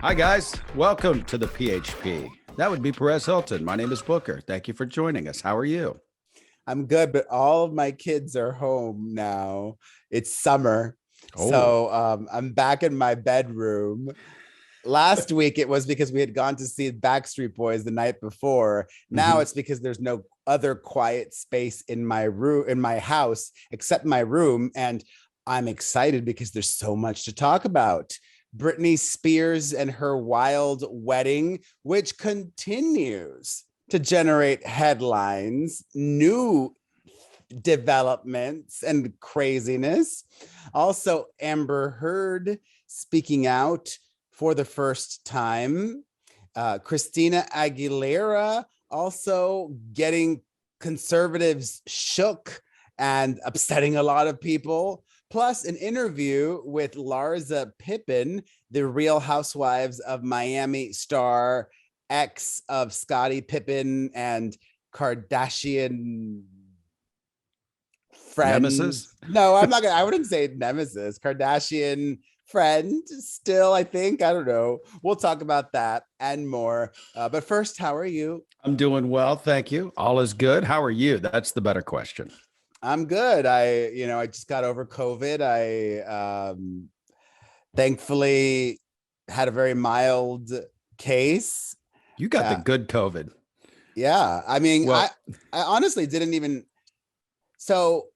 Hi, guys. Welcome to the PHP. That would be Perez Hilton. My name is Booker. Thank you for joining us. How are you? I'm good, but all of my kids are home now. It's summer. Oh. So I'm back in my bedroom. Last week it was because we had gone to see Backstreet Boys the night before. Now it's because there's no other quiet space in my room, in my house, except my room. And I'm excited because there's so much to talk about. Britney Spears and her wild wedding, which continues to generate headlines, new developments, and craziness. Also, Amber Heard speaking out for the first time. Christina Aguilera also getting conservatives shook and upsetting a lot of people. Plus, an interview with Larsa Pippen, the Real Housewives of Miami star, ex of Scottie Pippen and Kardashian friend. Nemesis? No, I wouldn't say nemesis. Kardashian friend still, I think. I don't know. We'll talk about that and more. But first, how are you? I'm doing well. Thank you. All is good. How are you? That's the better question. I'm good. I just got over COVID. I thankfully had a very mild case. You got the good COVID. Yeah. I mean, Well, I honestly didn't even. So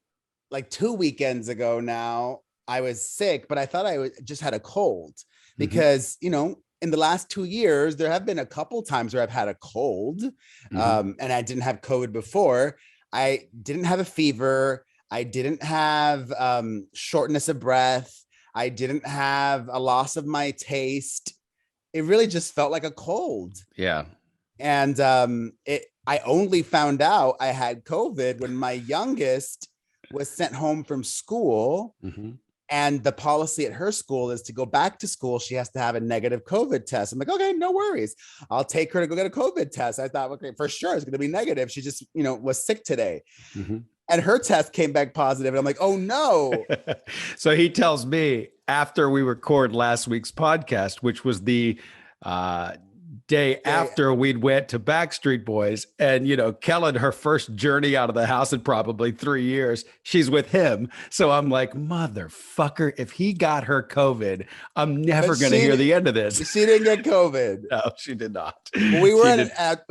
like 2 weekends ago now, I was sick, but I thought I just had a cold because, in the last 2 years, there have been a couple times where I've had a cold and I didn't have COVID before. I didn't have a fever. I didn't have shortness of breath. I didn't have a loss of my taste. It really just felt like a cold. Yeah. And I only found out I had COVID when my youngest was sent home from school. And the policy at her school is to go back to school. She has to have a negative COVID test. I'm like, okay, no worries. I'll take her to go get a COVID test. I thought, okay, for sure it's going to be negative. She just, was sick today. And her test came back positive. And I'm like, oh no. So he tells me after we record last week's podcast, which was the day after we'd went to Backstreet Boys, and Kellen, her first journey out of the house in probably 3 years, she's with him. So I'm like, motherfucker, if he got her COVID, I'm never going to hear the end of this. She didn't get COVID. No, she did not. Well, we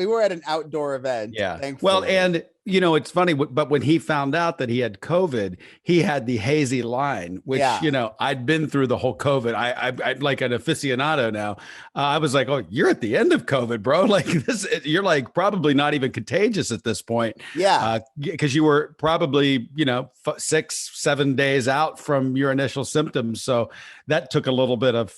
were at an outdoor event. Yeah. Thankfully. Well, and it's funny, but when he found out that he had COVID, he had the hazy line, which, I'd been through the whole COVID. I'm like an aficionado now. I was like, oh, you're at the end of COVID, bro. Like this, you're like probably not even contagious at this point. Yeah. Because you were probably, 6-7 days out from your initial symptoms. So that took a little bit of,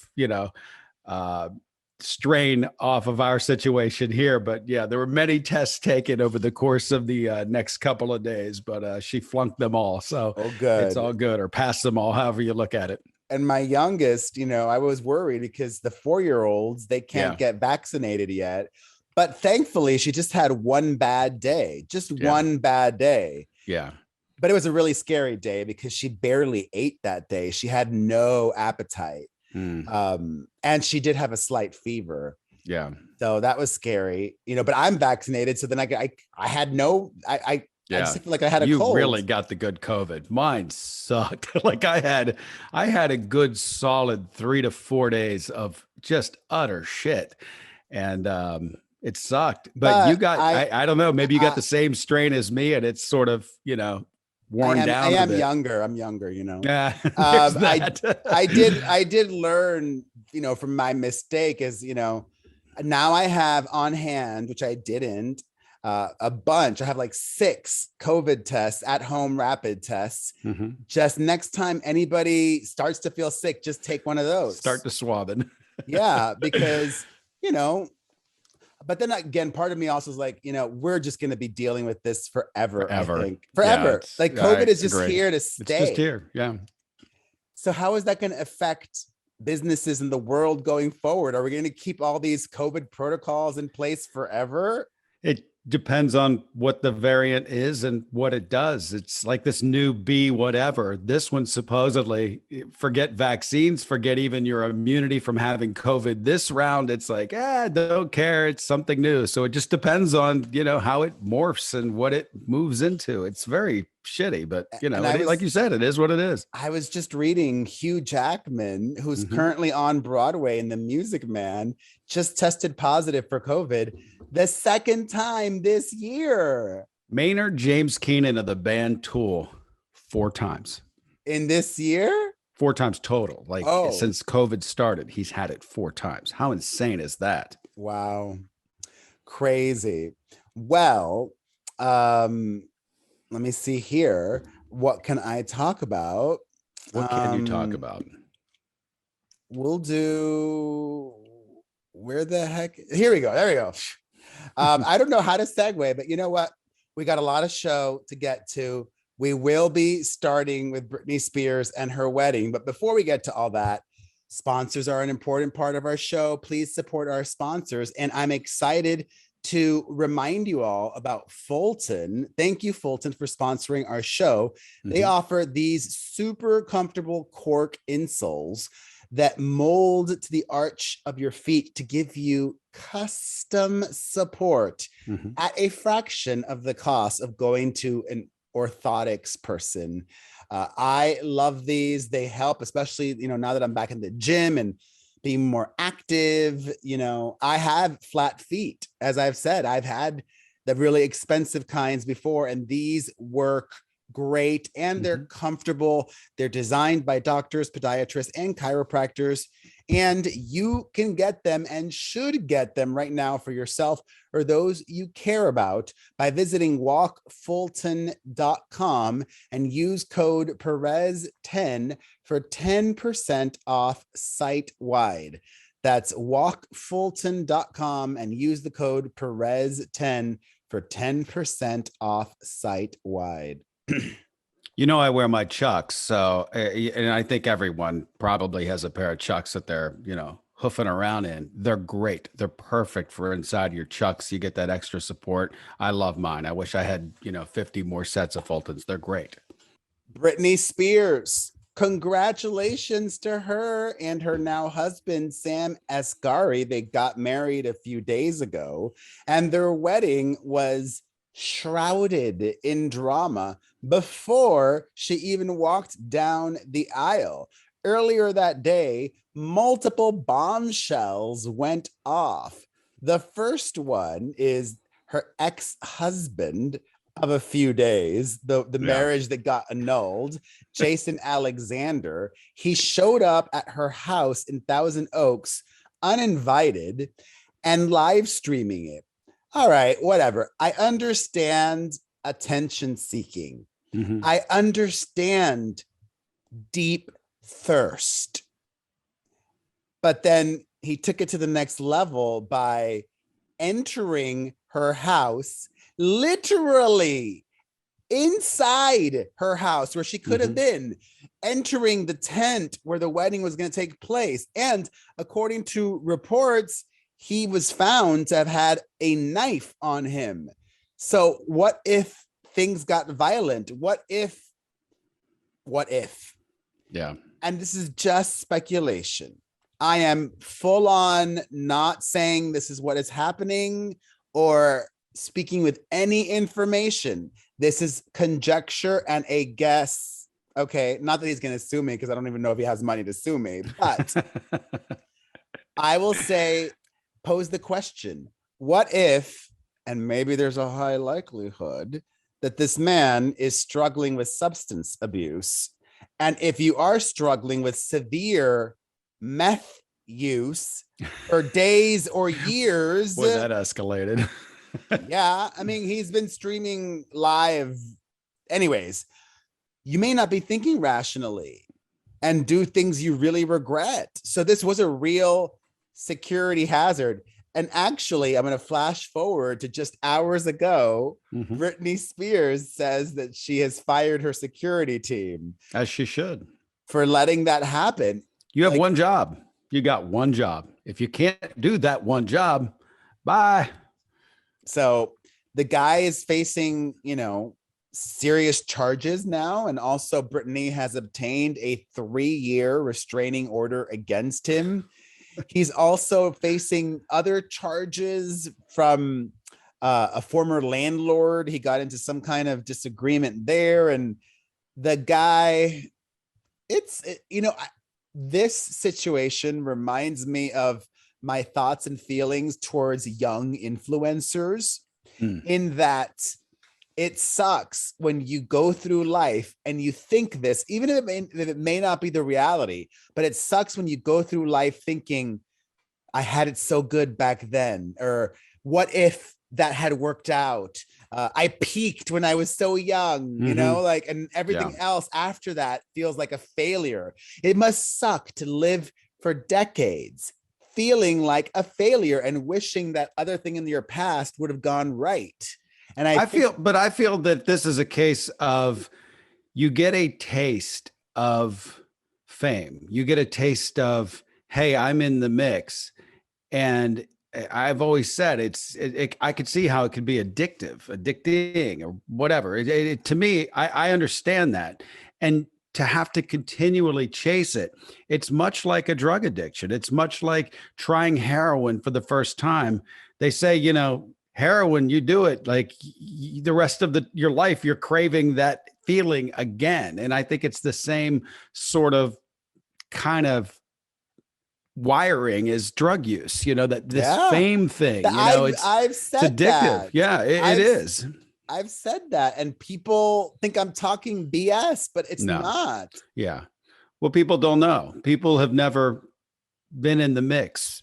strain off of our situation here. But yeah, there were many tests taken over the course of the next couple of days, but she flunked them all. So good. It's all good, or passed them all, however you look at it. And my youngest, I was worried because the 4-year-olds, they can't get vaccinated yet. But thankfully, she just had one bad day, one bad day. Yeah. But it was a really scary day because she barely ate that day. She had no appetite. And she did have a slight fever. Yeah. So that was scary, but I'm vaccinated. So then I just feel like I had a cold. You really got the good COVID. Mine sucked. Like I had a good solid 3 to 4 days of just utter shit. And it sucked. But you got, I don't know, maybe you got the same strain as me, and it's sort of, worn down. I am younger. I'm younger, Yeah. I did learn, from my mistake is, now I have on hand, which I didn't, a bunch. I have like 6 COVID tests at home, rapid tests. Just next time anybody starts to feel sick, just take one of those. Start to swabbing. Yeah, because, but then again, part of me also is like, we're just going to be dealing with this forever. I think. Forever. Yeah, like COVID is just here to stay. It's just here. Yeah. So how is that going to affect businesses in the world going forward? Are we going to keep all these COVID protocols in place forever? It depends on what the variant is and what it does. It's like this new B whatever. This one supposedly, forget vaccines, forget even your immunity from having COVID. This round, it's like, don't care. It's something new. So it just depends on, how it morphs and what it moves into. It's very shitty, but like you said, it is what it is. I was just reading Hugh Jackman, who's currently on Broadway in The Music Man, just tested positive for COVID the second time this year. Maynard James Keenan of the band Tool 4 times. In this year? 4 times total. Since COVID started, he's had it 4 times. How insane is that? Wow. Crazy. Well, let me see here. What can I talk about? What can you talk about? We'll do... Where the heck? Here we go. There we go. I don't know how to segue, but you know what? We got a lot of show to get to. We will be starting with Britney Spears and her wedding. But before we get to all that, sponsors are an important part of our show. Please support our sponsors. And I'm excited to remind you all about Fulton. Thank you, Fulton, for sponsoring our show. They offer these super comfortable cork insoles that mold to the arch of your feet to give you custom support at a fraction of the cost of going to an orthotics person. I love these. They help, especially, now that I'm back in the gym and being more active. I have flat feet. As I've said, I've had the really expensive kinds before, and these work great, and they're comfortable. They're designed by doctors, podiatrists, and chiropractors, and you can get them and should get them right now for yourself or those you care about by visiting walkfulton.com and use code Perez10 for 10% off site-wide. That's walkfulton.com and use the code Perez10 for 10% off site-wide. I wear my Chucks, so, and I think everyone probably has a pair of Chucks that they're, hoofing around in. They're great. They're perfect for inside your Chucks. You get that extra support. I love mine. I wish I had, 50 more sets of Fultons. They're great. Britney Spears. Congratulations to her and her now husband, Sam Asghari. They got married a few days ago, and their wedding was shrouded in drama before she even walked down the aisle. Earlier that day, multiple bombshells went off. The first one is her ex-husband of a few days, the marriage that got annulled, Jason Alexander. He showed up at her house in Thousand Oaks uninvited and live streaming it. All right, whatever. I understand attention seeking. I understand deep thirst. But then he took it to the next level by entering her house, literally inside her house where she could have been, entering the tent where the wedding was going to take place. And according to reports, he was found to have had a knife on him. So what if things got violent? What if? Yeah. And this is just speculation. I am full on not saying this is what is happening or speaking with any information. This is conjecture and a guess. Okay. Not that he's going to sue me, because I don't even know if he has money to sue me, but I will say, pose the question, what if, and maybe there's a high likelihood that this man is struggling with substance abuse. And if you are struggling with severe meth use for days or years. Boy, that escalated. Yeah, I mean, he's been streaming live. Anyways, you may not be thinking rationally and do things you really regret. So this was a real security hazard. And actually, I'm going to flash forward to just hours ago. Britney Spears says that she has fired her security team. As she should. For letting that happen. You have one job. You got one job. If you can't do that one job, bye. So the guy is facing, serious charges now. And also Britney has obtained a 3-year restraining order against him. He's also facing other charges from a former landlord. He got into some kind of disagreement there. And the guy, this situation reminds me of my thoughts and feelings towards young influencers, in that it sucks when you go through life and you think this, even if it may not be the reality, but it sucks when you go through life thinking, I had it so good back then, or what if that had worked out? I peaked when I was so young, and everything else after that feels like a failure. It must suck to live for decades feeling like a failure and wishing that other thing in your past would have gone right. And I feel that this is a case of, you get a taste of fame. You get a taste of, hey, I'm in the mix. And I've always said I could see how it could be addicting or whatever. To me, I understand that. And to have to continually chase it, it's much like a drug addiction. It's much like trying heroin for the first time. They say, heroin, you do it like the rest of your life, you're craving that feeling again. And I think it's the same sort of kind of wiring as drug use, that this fame thing, I've said it's addictive. That. Yeah, it is. I've said that, and people think I'm talking BS, but it's not. Yeah. Well, people don't know. People have never been in the mix,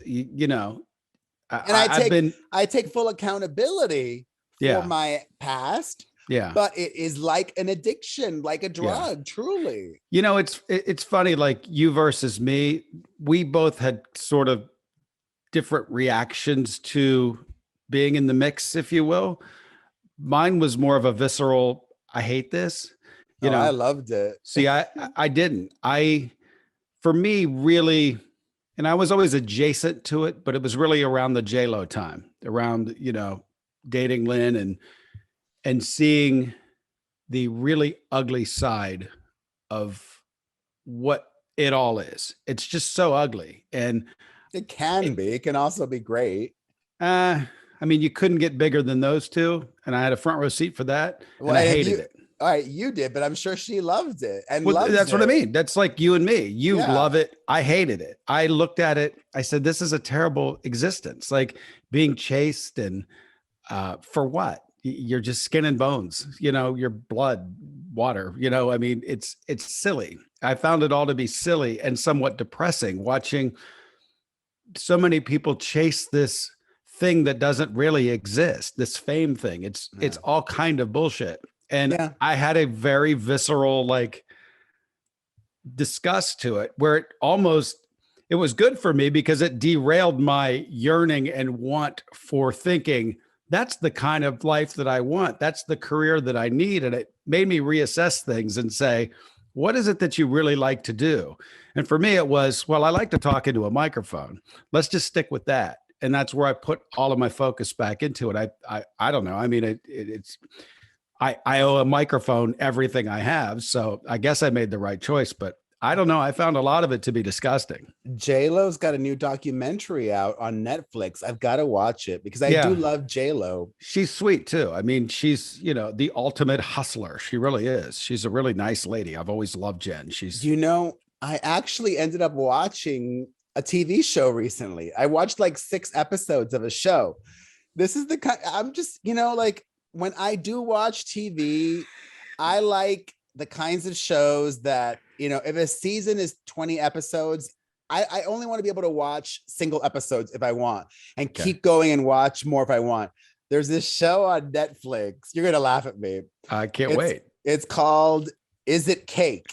I take full accountability for my past. Yeah. But it is like an addiction, like a drug, truly. It's funny, like you versus me, we both had sort of different reactions to being in the mix, if you will. Mine was more of a visceral, I hate this. I loved it. See, I didn't. For me, really, and I was always adjacent to it, but it was really around the J-Lo time, around, dating Lynn and seeing the really ugly side of what it all is. It's just so ugly. And it can also be great. You couldn't get bigger than those two. And I had a front row seat for that. And I hated it. All right, you did, but I'm sure she loved it. And that's what I mean. That's like you and me. You love it. I hated it. I looked at it. I said, this is a terrible existence. Like being chased and for what? You're just skin and bones, your blood, water, it's silly. I found it all to be silly and somewhat depressing, watching so many people chase this thing that doesn't really exist, this fame thing. It's all kind of bullshit. And I had a very visceral, disgust to it, where it was good for me because it derailed my yearning and want for thinking, that's the kind of life that I want. That's the career that I need. And it made me reassess things and say, what is it that you really like to do? And for me, it was, well, I like to talk into a microphone. Let's just stick with that. And that's where I put all of my focus back into it. I don't know. I owe a microphone everything I have. So I guess I made the right choice, but I don't know. I found a lot of it to be disgusting. J-Lo's got a new documentary out on Netflix. I've got to watch it because I do love J-Lo. She's sweet too. She's, the ultimate hustler. She really is. She's a really nice lady. I've always loved Jen. I actually ended up watching a TV show recently. I watched 6 episodes of a show. This is the kind, I'm just, when I do watch TV, I like the kinds of shows that, if a season is 20 episodes, I only want to be able to watch single episodes if I want and keep going and watch more if I want. There's this show on Netflix. You're going to laugh at me. I can't wait. It's called Is It Cake?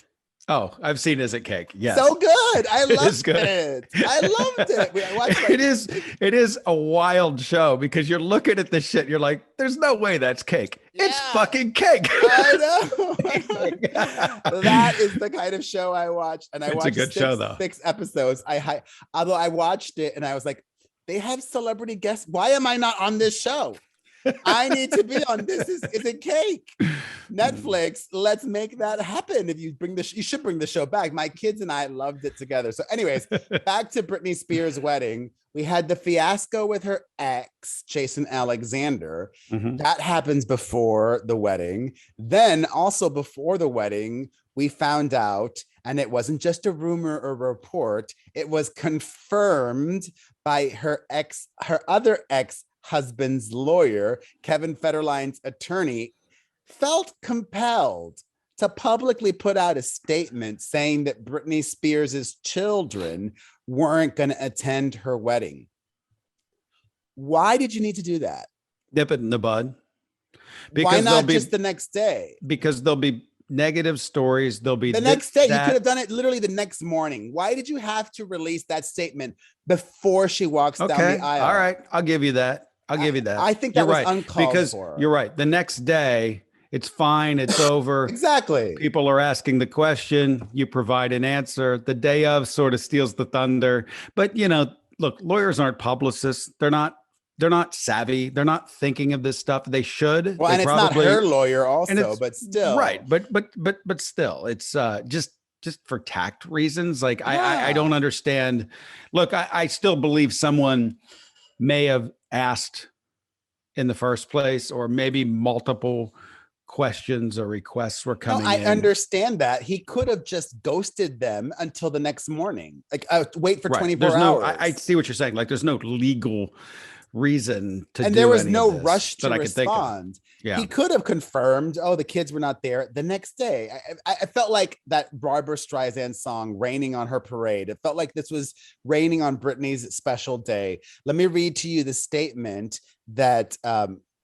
Oh, I've seen Is It Cake? Yes. So good. I loved it. I loved it. I watched it is a wild show because you're looking at this shit. You're like, there's no way that's cake. Yeah. It's fucking cake. I know. That is the kind of show I watched. And I watched a good show, though. 6 episodes. Although I watched it and I was like, they have celebrity guests. Why am I not on this show? I need to be on This Is It Cake? Netflix, let's make that happen. If you bring you should bring the show back. My kids and I loved it together. So anyways, back to Britney Spears' wedding. We had the fiasco with her ex, Jason Alexander. That happens before the wedding. Then also before the wedding, we found out, and it wasn't just a rumor or report, it was confirmed by her other ex-husband's lawyer, Kevin Federline's attorney, felt compelled to publicly put out a statement saying that Britney Spears' children weren't going to attend her wedding. Why did you need to do that? Nip it in the bud. Why not just the next day? Because there'll be negative stories. There'll be the next day. You could have done it literally the next morning. Why did you have to release that statement before she walks down the aisle? All right. I'll give you that. I think that was uncalled for. You're right. The next day, it's fine. It's over. Exactly. People are asking the question. You provide an answer. The day of sort of steals the thunder. But, look, lawyers aren't publicists. They're not savvy. They're not thinking of this stuff. They should. Well, and it's not her lawyer also, but still. Right. But still, it's just for tact reasons. Like, yeah. I don't understand. Look, I still believe someone may have asked in the first place, or maybe multiple questions or requests were coming in. I understand that. He could have just ghosted them until the next morning. Like, wait for 24 hours. I see what you're saying. Like, there's no legal reason to and do there was any no of this rush to that I could think of. respond. Yeah. He could have confirmed, the kids were not there the next day. I felt like that Barbra Streisand song, Raining on Her Parade. It felt like this was raining on Britney's special day. Let me read to you the statement that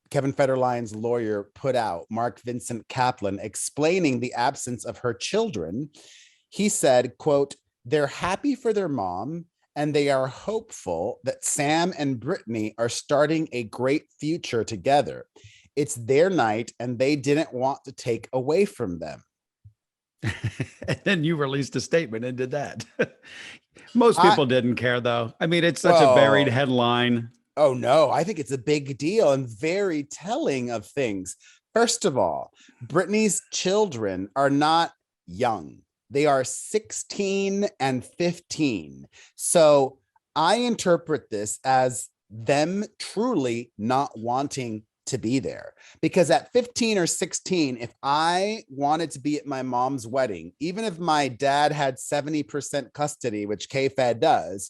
Kevin Federline's lawyer put out, Mark Vincent Kaplan, explaining the absence of her children. He said, quote, "They're happy for their mom, and they are hopeful that Sam and Britney are starting a great future together. It's their night, and they didn't want to take away from them." And then you released a statement and did that. Most people didn't care, though. I mean, it's such a buried headline. Oh, no, I think it's a big deal and very telling of things. First of all, Britney's children are not young. They are 16 and 15. So I interpret this as them truly not wanting to be there, because at 15 or 16, if I wanted to be at my mom's wedding, even if my dad had 70% custody, which K-Fed does,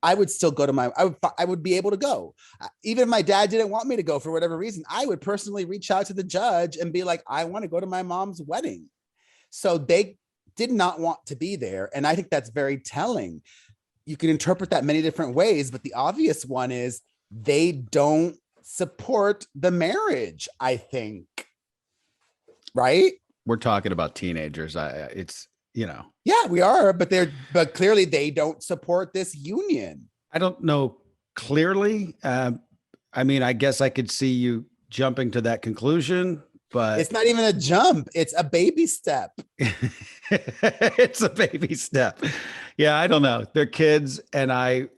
I would still go to I would be able to go. Even if my dad didn't want me to go for whatever reason, I would personally reach out to the judge and be like, I want to go to my mom's wedding. So they did not want to be there. And I think that's very telling. You can interpret that many different ways, but the obvious one is they don't support the marriage, I think. Right? We're talking about teenagers. It's, Yeah, we are, but clearly they don't support this union. I don't know clearly. I mean, I guess I could see you jumping to that conclusion, but it's not even a jump. It's a baby step. It's a baby step. Yeah, I don't know. They're kids, and I'm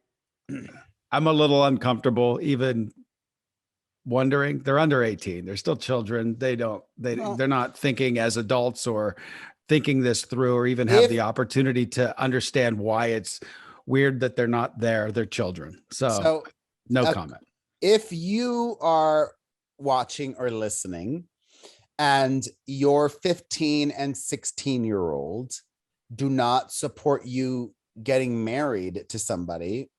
a little uncomfortable even wondering. They're under 18. They're still children. They're not thinking as adults or thinking this through, or even have the opportunity to understand why it's weird that they're not there. They're children. So no comment. If you are watching or listening and your 15 and 16-year-old do not support you getting married to somebody,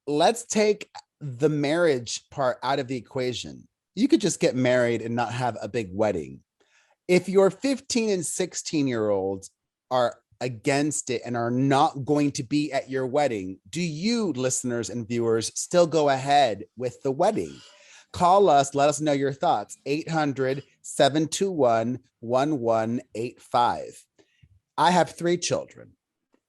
let's take the marriage part out of the equation. You could just get married and not have a big wedding. If your 15 and 16-year-olds are against it and are not going to be at your wedding, do you, listeners and viewers, still go ahead with the wedding? Call us. Let us know your thoughts. 800-721-1185. I have 3 children.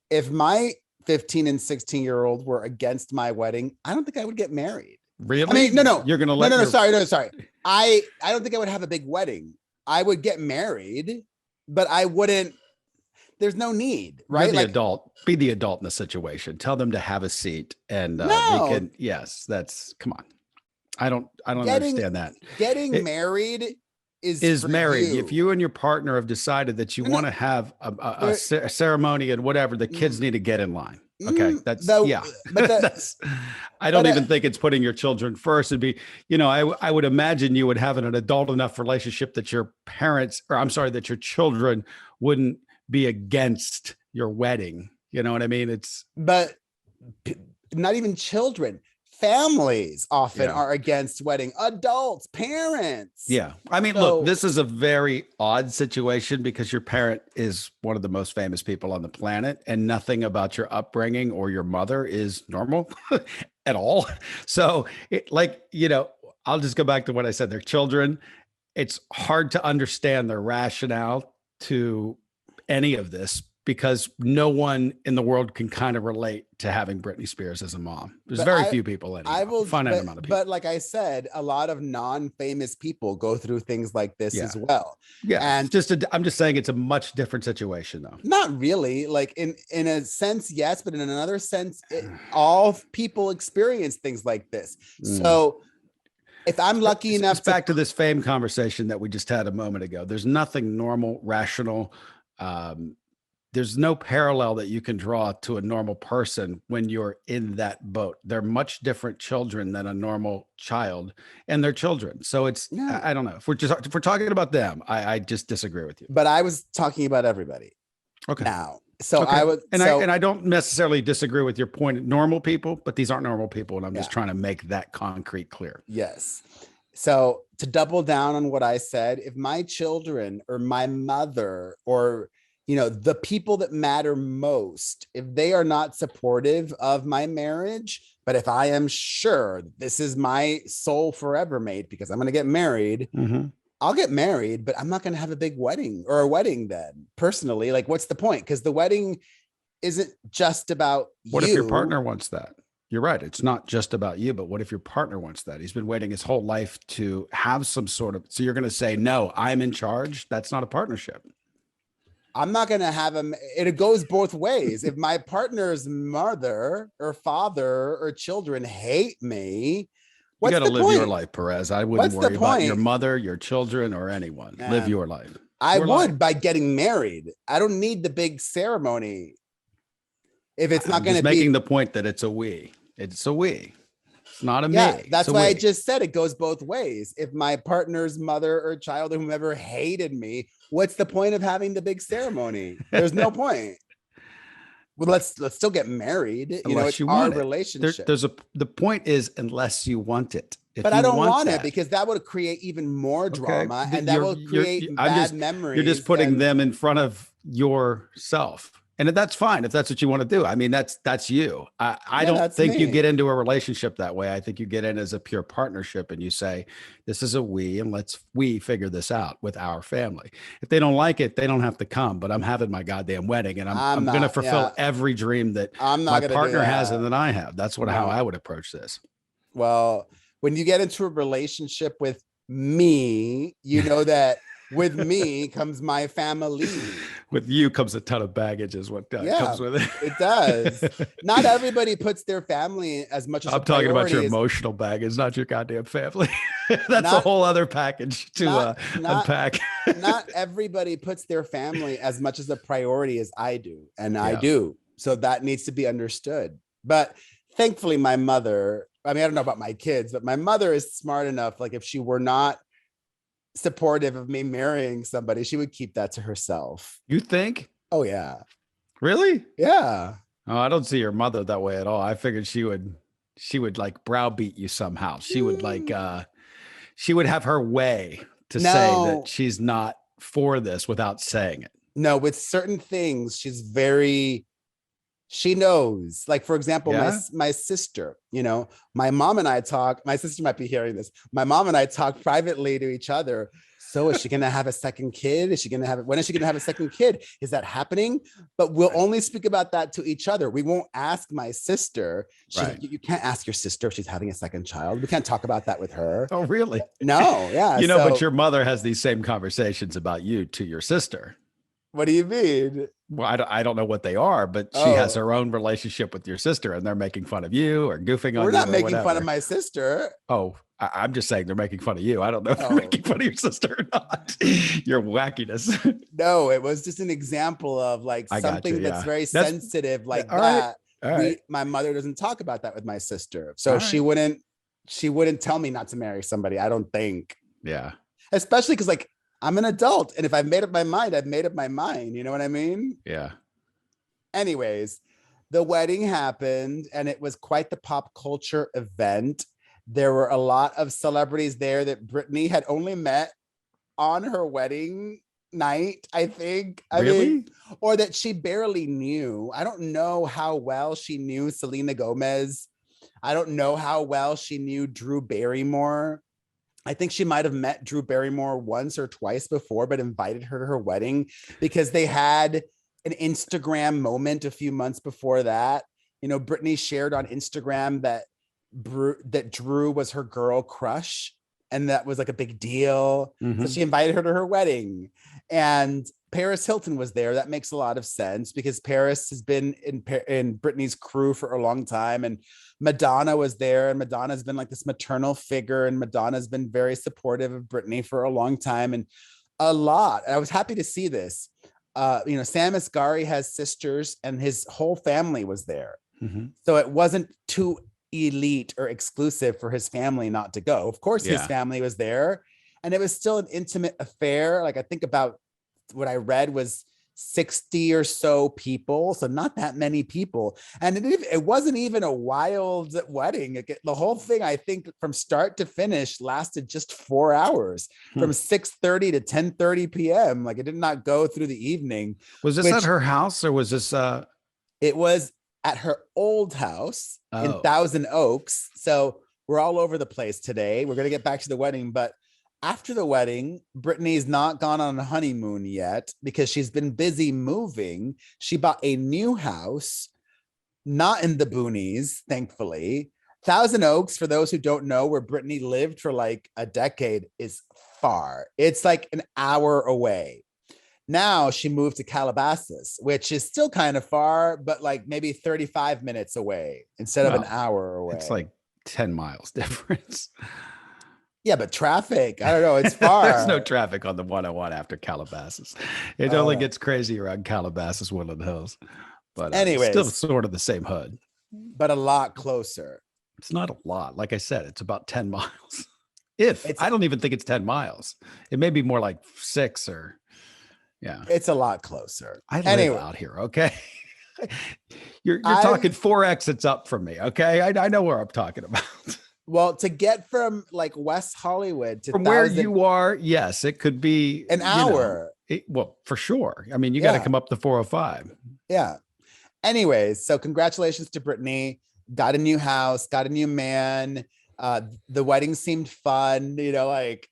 If my 15 and 16-year-old were against my wedding, I don't think I would get married. Really? I mean, no. You're going to let Sorry. I don't think I would have a big wedding. I would get married, but I wouldn't. There's no need, right? You're the adult. Be the adult in the situation. Tell them to have a seat, and we can. Yes, come on. I don't Getting understand that. getting It married is for married. you. If you and your partner have decided that you No, no, want to have there, a ceremony and whatever, the kids mm, need to get in line. Okay. That's, the yeah. but the That's, I but don't even think it's putting your children first. It'd be, I would imagine you would have an adult enough relationship that your parents, or I'm sorry, that your children wouldn't be against your wedding. You know what I mean? It's, but not even children. Families often yeah. are against wedding. Adults, parents. Yeah. I mean, look, So this is a very odd situation because your parent is one of the most famous people on the planet, and nothing about your upbringing or your mother is normal at all. So, I'll just go back to what I said. They're children. It's hard to understand their rationale to any of this because no one in the world can kind of relate to having Britney Spears as a mom. There's very few people I will, finite amount of people. but like I said, a lot of non-famous people go through things like this Yeah. as well. Yeah, And I'm just saying it's a much different situation, though. not really, like in a sense, yes, but in another sense, all people experience things like this. So if I'm lucky enough It's back to this fame conversation that we just had a moment ago. There's nothing normal, rational. There's no parallel that you can draw to a normal person when you're in that boat. They're much different children than a normal child, and they're children. So it's, Yeah. I don't know if we're talking about them. I just disagree with you. But I was talking about everybody. Okay. Now, so Okay. I would, and so I don't necessarily disagree with your point. Normal people, but these aren't normal people, and I'm just trying to make that concrete clear. yes. So to double down on what I said, if my children or my mother or the people that matter most, if they are not supportive of my marriage, but if I am sure this is my soul forever mate because I'm going to get married, I'll get married, but I'm not going to have a big wedding or a wedding then. Personally, like, what's the point? Because the wedding isn't just about What if your partner wants that? You're right. It's not just about you, but what if your partner wants that? He's been waiting his whole life to have some sort of, so you're going to say, no, I'm in charge. That's not a partnership. I'm not going to have him. It goes both ways. If my partner's mother or father or children hate me, you got to live your life, Perez. I wouldn't worry about your mother, your children, or anyone. Live your life. I would by getting married. I don't need the big ceremony. If it's not going to be making the point that it's a we. It's a we. It's not a me. That's why I just said it goes both ways. If my partner's mother or child or whomever hated me, what's the point of having the big ceremony? There's no point. Well, let's still get married. It's our relationship. The point is, unless you want it. But I don't want it because that would create even more drama, and that will create bad memories. You're just putting them in front of yourself. And that's fine if that's what you want to do. I mean, that's you. I don't think you get into a relationship that way. I think you get in as a pure partnership and you say, this is a we, and we figure this out with our family. If they don't like it, they don't have to come, but I'm having my goddamn wedding and I'm going to fulfill every dream that my partner has and that I have. That's how I would approach this. Well, when you get into a relationship with me, you know that with me comes my family. With you comes a ton of baggage is what comes with it. It does. Not everybody puts their family as much as I'm talking about your emotional baggage, not your goddamn family. That's a whole other package to unpack. Not everybody puts their family as much as a priority as I do. And I do. So that needs to be understood. But thankfully, my mother, I don't know about my kids, but my mother is smart enough. Like if she were not supportive of me marrying somebody, she would keep that to herself. You think? Oh yeah. Really? Yeah. Oh, I don't see your mother that way at all. I figured she would like browbeat you somehow. She would she would have her way to say that she's not for this without saying it. No, with certain things, she knows. Like, for example, my sister, my mom and I talk, my sister might be hearing this. My mom and I talk privately to each other. So is she going to have a second kid? When is she going to have a second kid? Is that happening? But we'll only speak about that to each other. We won't ask my sister. You can't ask your sister if she's having a second child. We can't talk about that with her. Oh, really? No. Yeah. But your mother has these same conversations about you to your sister. What do you mean? Well, I don't know what they are, but she has her own relationship with your sister and they're making fun of you or goofing on you. We're not making fun of my sister. Oh, I'm just saying they're making fun of you. I don't know if they're Oh. making fun of your sister or not. Your wackiness. No, it was just an example of like I got something you. that's Yeah. very That's sensitive like all right. that. All right. My mother doesn't talk about that with my sister. So All she right. wouldn't tell me not to marry somebody, I don't think. Yeah. Especially because like I'm an adult. And if I've made up my mind, I've made up my mind. You know what I mean? Yeah. Anyways, the wedding happened and it was quite the pop culture event. There were a lot of celebrities there that Britney had only met on her wedding night, I think. Really? Or that she barely knew. I don't know how well she knew Selena Gomez. I don't know how well she knew Drew Barrymore. I think she might have met Drew Barrymore once or twice before, but invited her to her wedding because they had an Instagram moment a few months before that. You know, Britney shared on Instagram that Drew was her girl crush, and that was like a big deal. So she invited her to her wedding, and Perez Hilton was there. That makes a lot of sense because Perez has been in Britney's crew for a long time, and Madonna was there, and Madonna's been like this maternal figure, and Madonna's been very supportive of Britney for a long time, and a lot. And I was happy to see this. You know, Sam Asghari has sisters, and his whole family was there. So it wasn't too elite or exclusive for his family not to go. Of course, his family was there, and it was still an intimate affair. Like I think about what I read was 60 or so people, so not that many people, and it wasn't even a wild wedding. The whole thing, I think, from start to finish lasted just 4 hours, from 6:30 to 10:30 p.m. Like it did not go through the evening. Was this at her house or was this It was at her old house in Thousand Oaks. So we're all over the place today. We're going to get back to the wedding, but after the wedding, Britney's not gone on a honeymoon yet because she's been busy moving. She bought a new house, not in the boonies, thankfully. Thousand Oaks, for those who don't know, where Britney lived for like a decade, is far. It's like an hour away. Now she moved to Calabasas, which is still kind of far, but like maybe 35 minutes away instead of an hour away. It's like 10 miles difference. Yeah, but traffic, I don't know. It's far. There's no traffic on the 101 after Calabasas. It only gets crazy around Calabasas, Woodland Hills. But anyways, still sort of the same hood. But a lot closer. It's not a lot. Like I said, it's about 10 miles. I don't even think it's 10 miles. It may be more like 6 or... Yeah, it's a lot closer. I live out here. Okay, you're talking 4 exits up from me. Okay, I know where I'm talking about. Well, to get from like West Hollywood to from where you are, yes, it could be an hour. Well, for sure. I mean, you got to come up the 405. Yeah. Anyways, so congratulations to Britney. Got a new house. Got a new man. The wedding seemed fun. You know, like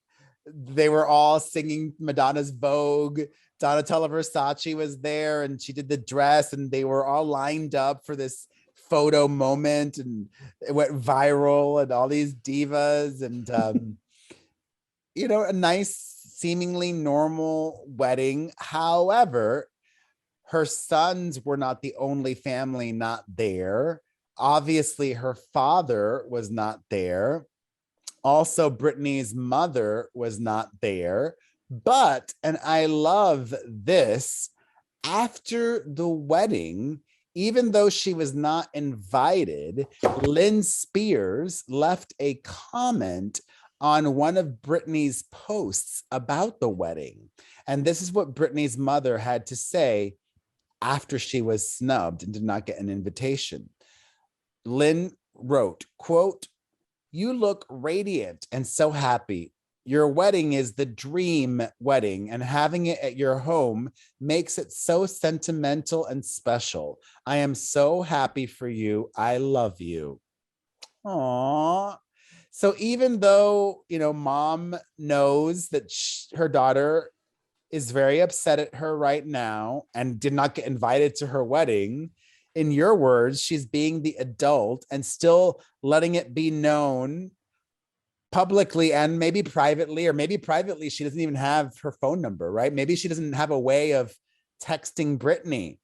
they were all singing Madonna's Vogue. Donatella Versace was there and she did the dress, and they were all lined up for this photo moment, and it went viral, and all these divas, and you know, a nice, seemingly normal wedding. However, her sons were not the only family not there. Obviously, her father was not there. Also, Britney's mother was not there. But, and I love this, after the wedding, even though she was not invited, Lynn Spears left a comment on one of Britney's posts about the wedding. And this is what Britney's mother had to say after she was snubbed and did not get an invitation. Lynn wrote, quote, "You look radiant and so happy. Your wedding is the dream wedding, and having it at your home makes it so sentimental and special. I am so happy for you. I love you." Aww. So even though, you know, mom knows that her daughter is very upset at her right now and did not get invited to her wedding, in your words, she's being the adult and still letting it be known publicly and maybe privately, or maybe privately she doesn't even have her phone number, right? Maybe she doesn't have a way of texting Britney.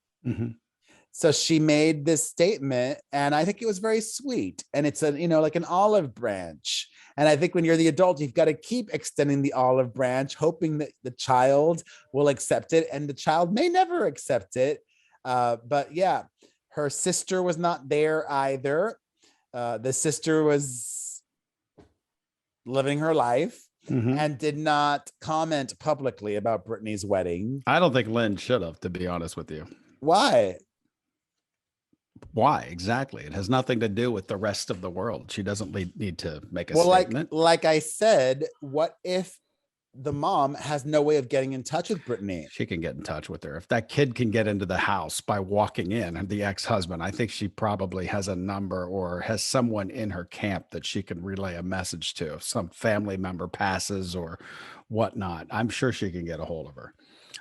So she made this statement, and I think it was very sweet. And it's a, like an olive branch. And I think when you're the adult, you've got to keep extending the olive branch, hoping that the child will accept it. And the child may never accept it. But yeah, her sister was not there either. The sister was living her life and did not comment publicly about Britney's wedding. I don't think Lynn should have, to be honest with you. Why? Why exactly? It has nothing to do with the rest of the world. She doesn't need to make a statement. Like I said, what if the mom has no way of getting in touch with Britney? She can get in touch with her. If that kid can get into the house by walking in, and the ex-husband, I think she probably has a number or has someone in her camp that she can relay a message to. If some family member passes or whatnot, I'm sure she can get a hold of her.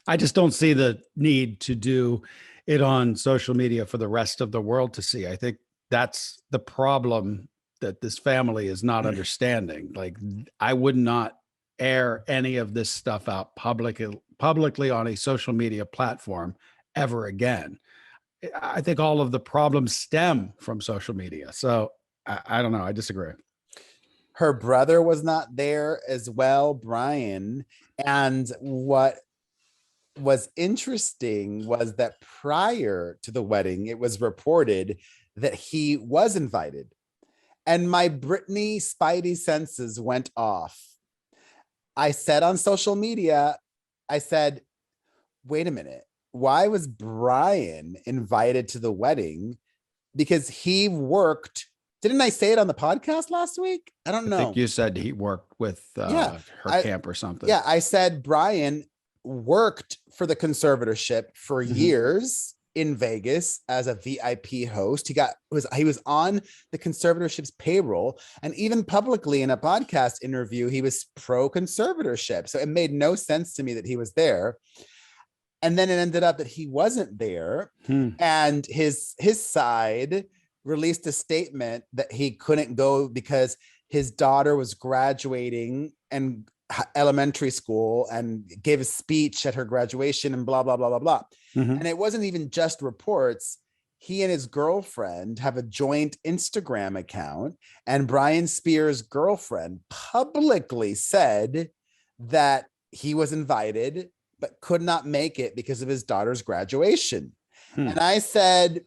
I just don't see the need to do it on social media for the rest of the world to see. I think that's the problem that this family is not understanding. Like, I would not air any of this stuff out publicly on a social media platform ever again. I think all of the problems stem from social media. So I don't know. I disagree. Her brother was not there as well, Brian. And what was interesting was that prior to the wedding, it was reported that he was invited. And my Britney spidey senses went off. I said on social media, I said, wait a minute, why was Brian invited to the wedding? Because he worked. Didn't I say it on the podcast last week? I don't know. I think you said he worked with her camp or something. Yeah, I said Brian worked for the conservatorship for years in Vegas as a VIP host. He was on the conservatorship's payroll, and even publicly in a podcast interview, he was pro conservatorship. So it made no sense to me that he was there. And then it ended up that he wasn't there, and his side released a statement that he couldn't go because his daughter was graduating and elementary school and gave a speech at her graduation and blah, blah, blah, blah, blah. And it wasn't even just reports. He and his girlfriend have a joint Instagram account, and Britney Spears' girlfriend publicly said that he was invited but could not make it because of his daughter's graduation. And I said,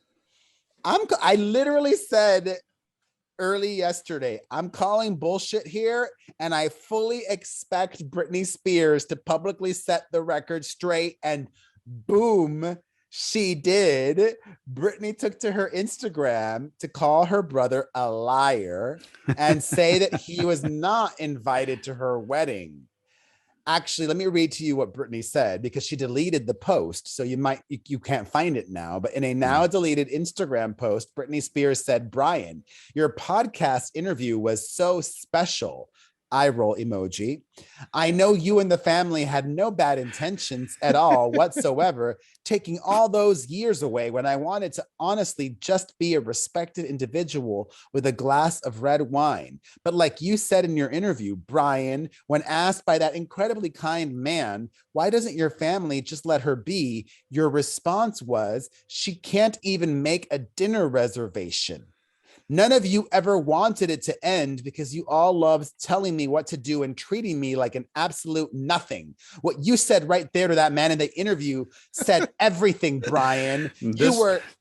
I literally said early yesterday, I'm calling bullshit here, and I fully expect Britney Spears to publicly set the record straight, and boom, she did. Britney took to her Instagram to call her brother a liar and say that he was not invited to her wedding. Actually, let me read to you what Britney said, because she deleted the post, so you can't find it now. But in a now deleted Instagram post, Britney Spears said, "Brian, your podcast interview was so special." Eye roll emoji. "I know you and the family had no bad intentions at all whatsoever, taking all those years away when I wanted to honestly just be a respected individual with a glass of red wine. But like you said in your interview, Brian, when asked by that incredibly kind man, why doesn't your family just let her be? Your response was, she can't even make a dinner reservation. None of you ever wanted it to end because you all loved telling me what to do and treating me like an absolute nothing. What you said right there to that man in the interview said everything, Brian.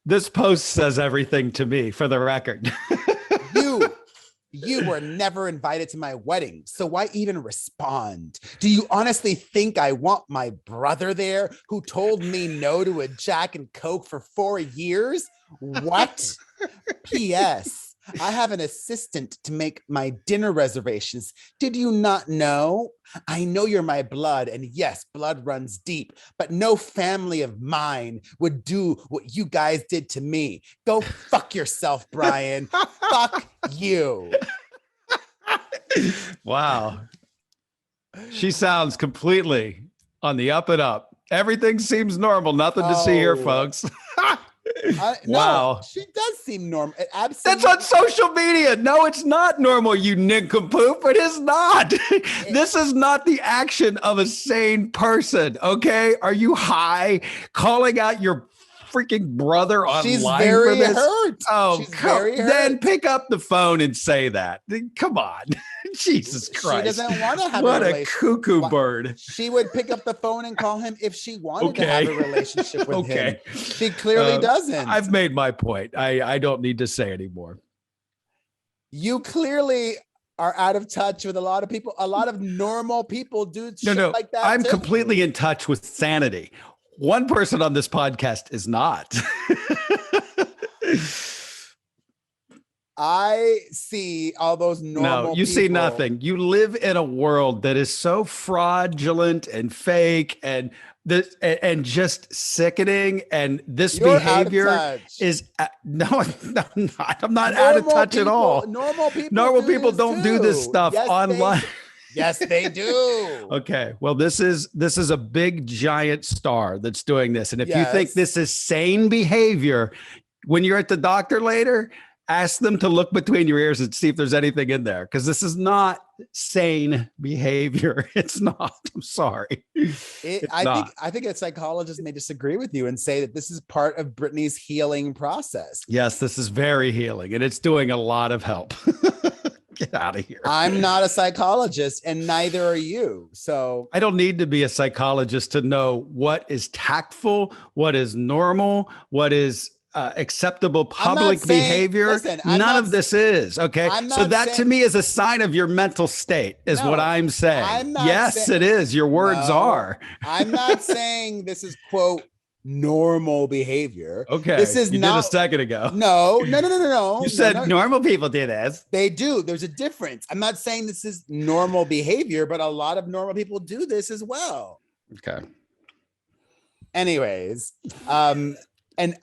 This post says everything to me, for the record. You were never invited to my wedding, so why even respond? Do you honestly think I want my brother there, who told me no to a Jack and Coke for 4 years? What? P.S. I have an assistant to make my dinner reservations. Did you not know? I know you're my blood, and yes, blood runs deep, but no family of mine would do what you guys did to me. Go fuck yourself, Brian. Fuck you. Wow. She sounds completely on the up and up. Everything seems normal. Nothing to see here, folks. Wow. No, she does seem normal. Absolutely. That's on social media. No, it's not normal, you nincompoop. It is not. This is not the action of a sane person, okay? Are you high, calling out your freaking brother She's online very for this? hurt. Oh, She's very hurt. Then pick up the phone and say that. Come on. Jesus Christ. She doesn't want to have what a relationship. What a cuckoo bird. She would pick up the phone and call him if she wanted to have a relationship with him. She clearly doesn't. I've made my point. I don't need to say anymore. You clearly are out of touch with a lot of people. A lot of normal people do shit like that. I'm completely in touch with sanity. One person on this podcast is not. I see all those normal No, you see nothing. You live in a world that is so fraudulent and fake and this and just sickening. And this behavior is no, I'm not. I'm not out of touch at all. Normal people don't do this stuff online. Yes, they do. Okay. Well, this is a big giant star that's doing this. And if you think this is sane behavior, when you're at the doctor later, ask them to look between your ears and see if there's anything in there. Because this is not sane behavior. It's not. I'm sorry. I think a psychologist may disagree with you and say that this is part of Britney's healing process. Yes, this is very healing, and it's doing a lot of help. Get out of here. I'm not a psychologist, and neither are you. So I don't need to be a psychologist to know what is tactful, what is normal, what is acceptable public behavior. None of this is okay. So that to me is a sign of your mental state is what I'm saying. Yes, it is. Your words are. I'm not saying this is quote normal behavior. Okay. This is you not did a second ago. No. You said normal people do this. They do. There's a difference. I'm not saying this is normal behavior, but a lot of normal people do this as well. Okay. Anyways, an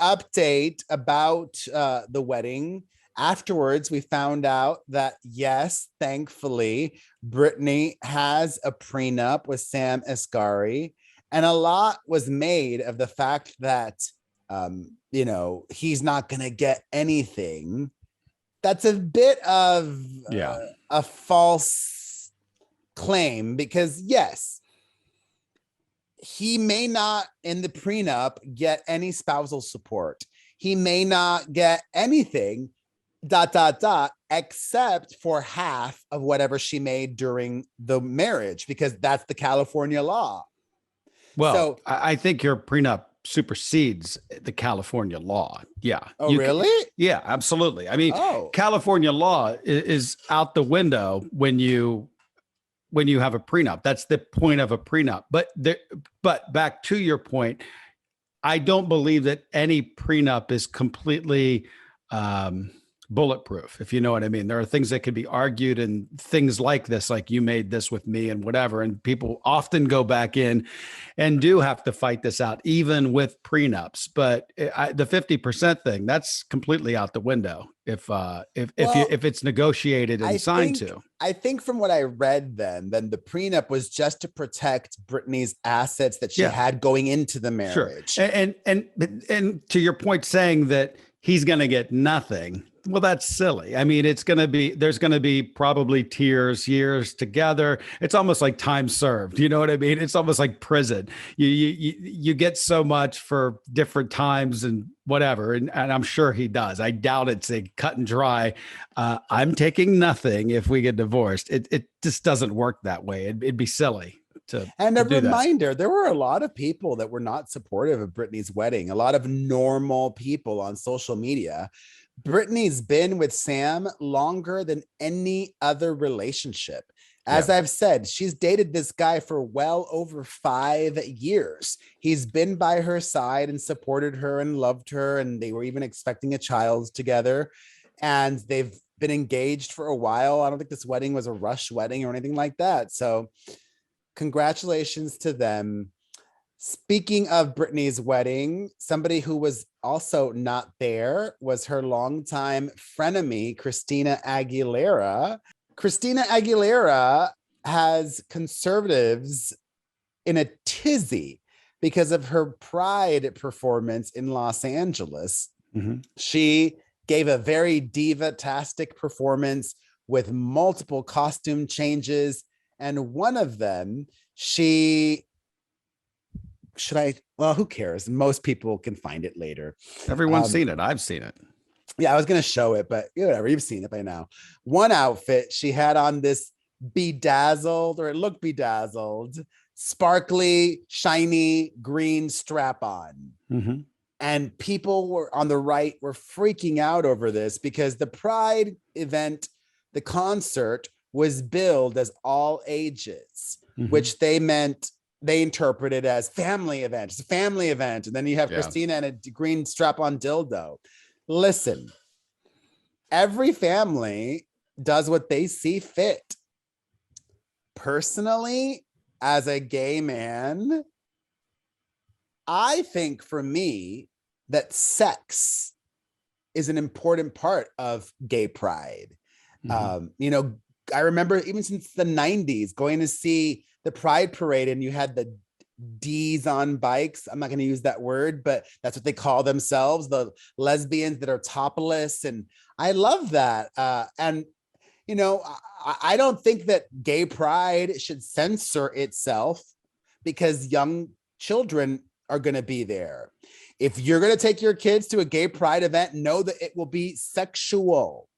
update about the wedding. Afterwards, we found out that, yes, thankfully, Britney has a prenup with Sam Asghari. And a lot was made of the fact that, he's not going to get anything. That's a bit of a false claim because, yes, he may not in the prenup get any spousal support. He may not get anything, ... except for half of whatever she made during the marriage, because that's the California law. Well, so, I think your prenup supersedes the California law. Yeah. Oh, really? Yeah, absolutely. I mean, California law is out the window when you have a prenup. That's the point of a prenup. But back to your point, I don't believe that any prenup is completely bulletproof, if you know what I mean. There are things that could be argued and things like this, like you made this with me and whatever. And people often go back in and do have to fight this out, even with prenups. But the 50% thing, that's completely out the window if it's negotiated and signed to. I think from what I read then the prenup was just to protect Britney's assets that she had going into the marriage. Sure. And to your point, saying that he's going to get nothing. Well, that's silly. I mean, there's going to be probably years together. It's almost like time served. You know what I mean? It's almost like prison. You get so much for different times and whatever. And I'm sure he does. I doubt it's a cut and dry. I'm taking nothing if we get divorced. It just doesn't work that way. It'd be silly. And a reminder, there were a lot of people that were not supportive of Britney's wedding. A lot of normal people on social media. Britney's been with Sam longer than any other relationship. As I've said, she's dated this guy for well over 5 years. He's been by her side and supported her and loved her. And they were even expecting a child together. And they've been engaged for a while. I don't think this wedding was a rush wedding or anything like that. So congratulations to them. Speaking of Britney's wedding, somebody who was also not there was her longtime frenemy, Christina Aguilera. Christina Aguilera has conservatives in a tizzy because of her Pride performance in Los Angeles. Mm-hmm. She gave a very diva-tastic performance with multiple costume changes. And one of them, she well, who cares? Most people can find it later. Everyone's seen it. I've seen it. Yeah, I was going to show it, but whatever, you've seen it by now. One outfit, she had on this bedazzled, or it looked bedazzled, sparkly, shiny green strap on. Mm-hmm. And people were on the right were freaking out over this because the Pride event, the concert, was billed as all ages, which they interpreted as family event. It's a family event. And then you have Christina and a green strap-on dildo. Listen, every family does what they see fit. Personally, as a gay man, I think for me that sex is an important part of gay pride. I remember even since the 90s going to see the Pride Parade, and you had the D's on bikes. I'm not going to use that word, but that's what they call themselves, the lesbians that are topless. And I love that. I don't think that gay pride should censor itself because young children are going to be there. If you're going to take your kids to a gay pride event, know that it will be sexual.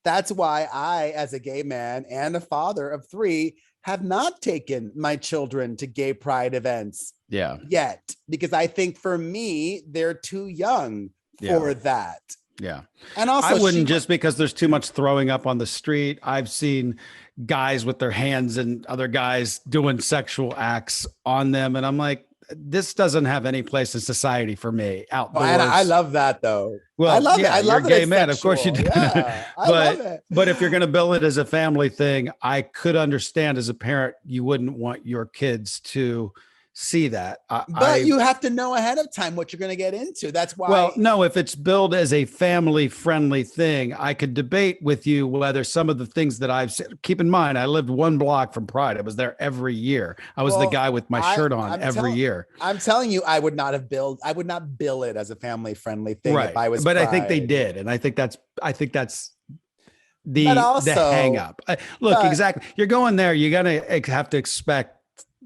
That's why I, as a gay man and a father of 3, have not taken my children to gay pride events yet, because I think for me, they're too young for that. Yeah. And also, I wouldn't just because there's too much throwing up on the street. I've seen guys with their hands and other guys doing sexual acts on them. And I'm like, this doesn't have any place in society for me outdoors. And I love that though. Well, I love it. I love you're a gay man. Of course you do. Yeah, I love it. But if you're going to bill it as a family thing, I could understand as a parent, you wouldn't want your kids to see that. But you have to know ahead of time what you're going to get into. That's why. Well, no, if it's billed as a family friendly thing, I could debate with you whether some of the things that I've said, keep in mind, I lived 1 block from Pride. I was there every year. I was the guy with my shirt on every year. I'm telling you, I would not bill it as a family friendly thing if I was. But Pride. I think they did. And I think that's the hang up. Look, exactly. You're going there. You're going to have to expect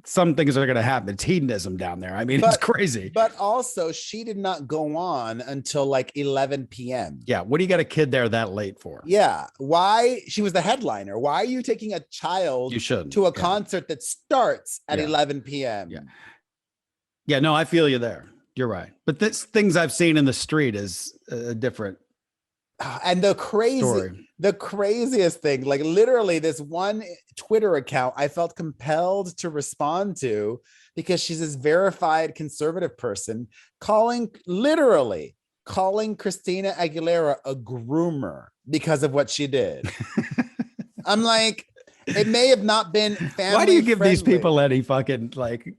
some things are going to happen. It's hedonism down there. I mean, it's crazy. But also, she did not go on until like 11 p.m. Yeah. What do you got a kid there that late for? Yeah. Why? She was the headliner. Why are you taking a child to a concert that starts at 11 p.m.? Yeah. Yeah. No, I feel you there. You're right. But this things I've seen in the street is a different. And the craziest thing, like literally this one Twitter account I felt compelled to respond to because she's this verified conservative person calling Christina Aguilera a groomer because of what she did. I'm like, it may have not been family. Why do you give friendly. these people any fucking like...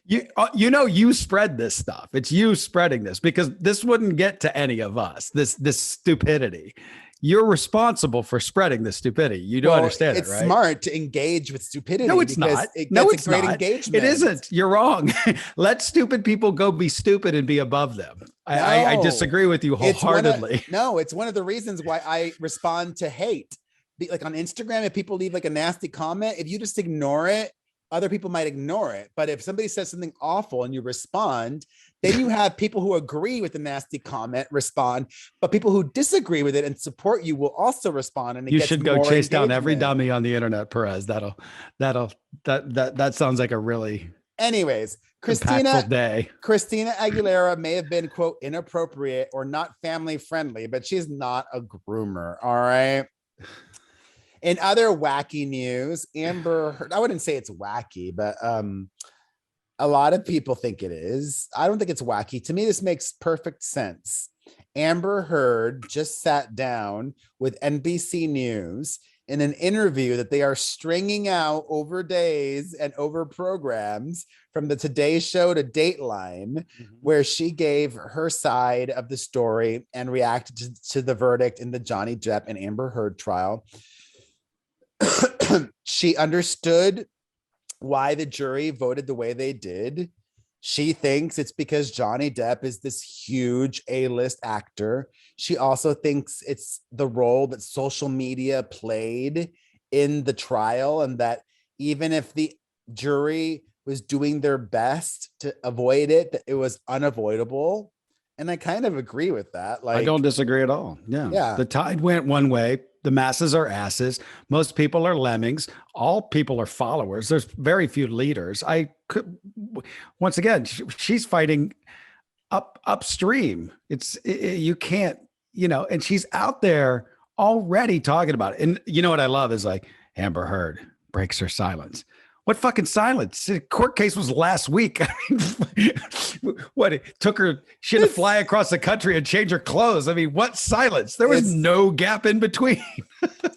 You spread this stuff. It's you spreading this because this wouldn't get to any of us. This stupidity. You're responsible for spreading this stupidity. You don't understand it, right? It's smart to engage with stupidity. No, it's not. It's great not. Engagement. It isn't. You're wrong. Let stupid people go be stupid and be above them. I disagree with you wholeheartedly. It's one of the reasons why I respond to hate. Like on Instagram, if people leave like a nasty comment, if you just ignore it, other people might ignore it. But if somebody says something awful and you respond, then you have people who agree with the nasty comment respond, but people who disagree with it and support you will also respond. And you should go chase down every dummy on the internet, Perez. That sounds like a really Christina day. Christina Aguilera may have been, quote, inappropriate or not family friendly, but she's not a groomer. All right. In other wacky news, Amber Heard, I wouldn't say it's wacky, but a lot of people think it is. I don't think it's wacky. To me, this makes perfect sense. Amber Heard just sat down with NBC News in an interview that they are stringing out over days and over programs from the Today Show to Dateline, where she gave her side of the story and reacted to the verdict in the Johnny Depp and Amber Heard trial. She understood why the jury voted the way they did. She thinks it's because Johnny Depp is this huge A-list actor. She also thinks it's the role that social media played in the trial, and that even if the jury was doing their best to avoid it, that it was unavoidable. And I kind of agree with that. I don't disagree at all. Yeah. The tide went one way. The masses are asses. Most people are lemmings. All people are followers. There's very few leaders. Once again, she's fighting upstream. You can't, and she's out there already talking about it. And you know what I love is like Amber Heard breaks her silence. What fucking silence? The court case was last week. I mean, what it took her? She had to fly across the country and change her clothes. I mean, what silence? There was no gap in between.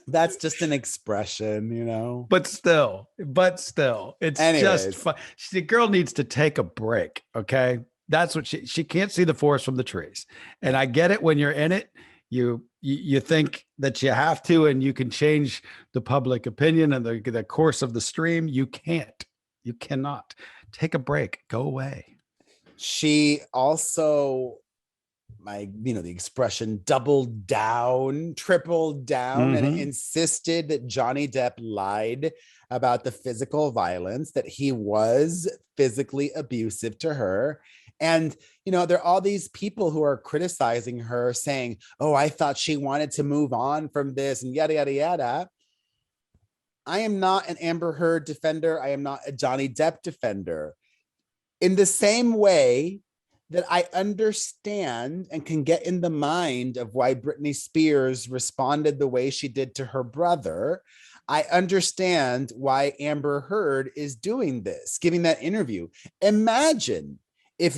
That's just an expression, But still, it's just fun. The girl needs to take a break. Okay, that's what she can't see the forest from the trees. And I get it when you're in it. You think that you have to, and you can change the public opinion and the course of the stream. You cannot take a break, go away. She also, the expression doubled down, tripled down, and insisted that Johnny Depp lied about the physical violence, that he was physically abusive to her. And, there are all these people who are criticizing her saying, oh, I thought she wanted to move on from this and yada, yada, yada. I am not an Amber Heard defender. I am not a Johnny Depp defender. In the same way that I understand and can get in the mind of why Britney Spears responded the way she did to her brother, I understand why Amber Heard is doing this, giving that interview. Imagine if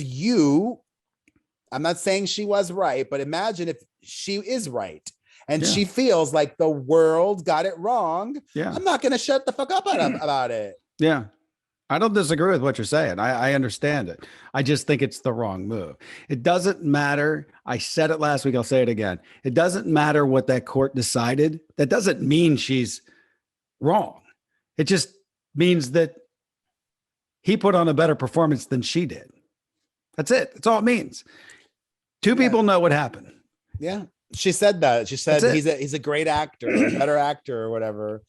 I'm not saying she was right, but imagine if she is right and she feels like the world got it wrong. Yeah. I'm not going to shut the fuck up about it. Yeah. I don't disagree with what you're saying. I understand it. I just think it's the wrong move. It doesn't matter. I said it last week. I'll say it again. It doesn't matter what that court decided. That doesn't mean she's wrong. It just means that he put on a better performance than she did. That's it. That's all it means. Two people know what happened. Yeah. She said that. She said he's a great actor, a better actor or whatever.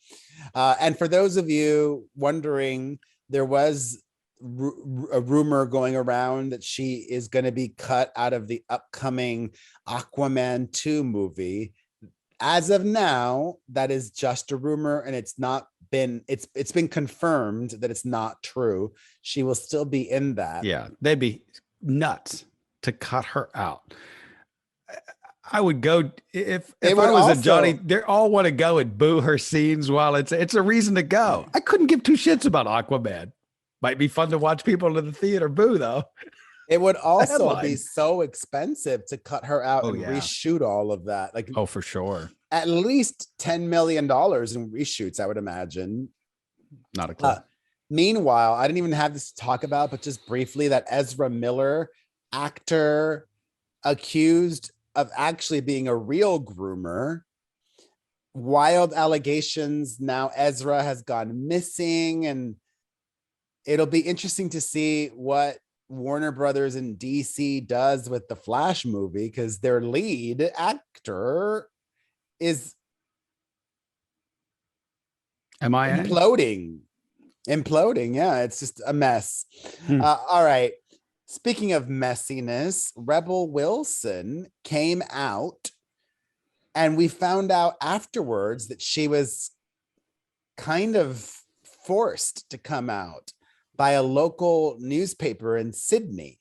And for those of you wondering, there was a rumor going around that she is going to be cut out of the upcoming Aquaman 2 movie. As of now, that is just a rumor, and it's been confirmed that it's not true. She will still be in that. Yeah, they'd be nuts to cut her out. I would go if I was a Johnny. They all want to go and boo her scenes while it's a reason to go. I couldn't give two shits about Aquaman. Might be fun to watch people in the theater boo though. It would also be so expensive to cut her out and reshoot all of that. Like, for sure. At least $10 million in reshoots, I would imagine. Not a clue. Meanwhile, I didn't even have this to talk about, but just briefly, that Ezra Miller, actor accused of actually being a real groomer. Wild allegations. Now Ezra has gone missing, and it'll be interesting to see what Warner Brothers in DC does with the Flash movie, because their lead actor is imploding. Yeah, it's just a mess. All right. Speaking of messiness, Rebel Wilson came out, and we found out afterwards that she was kind of forced to come out by a local newspaper in Sydney.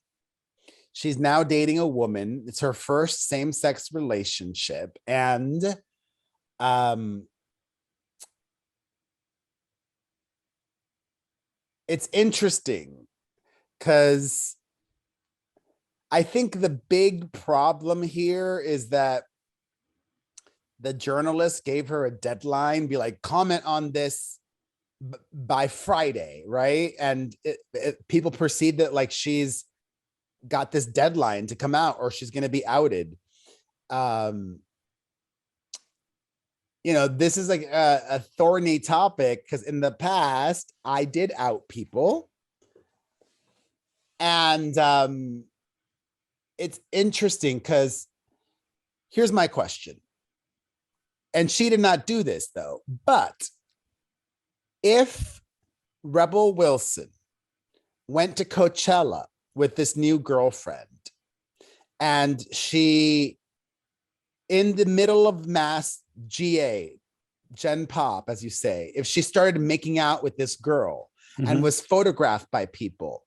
She's now dating a woman. It's her first same-sex relationship. And it's interesting because I think the big problem here is that the journalist gave her a deadline, be like, comment on this by Friday, right? And people perceive that like she's got this deadline to come out or she's going to be outed. This is like a thorny topic because in the past I did out people. And it's interesting because here's my question. And she did not do this though, but if Rebel Wilson went to Coachella with this new girlfriend, and she, in the middle of mass Gen Pop, as you say, if she started making out with this girl and was photographed by people,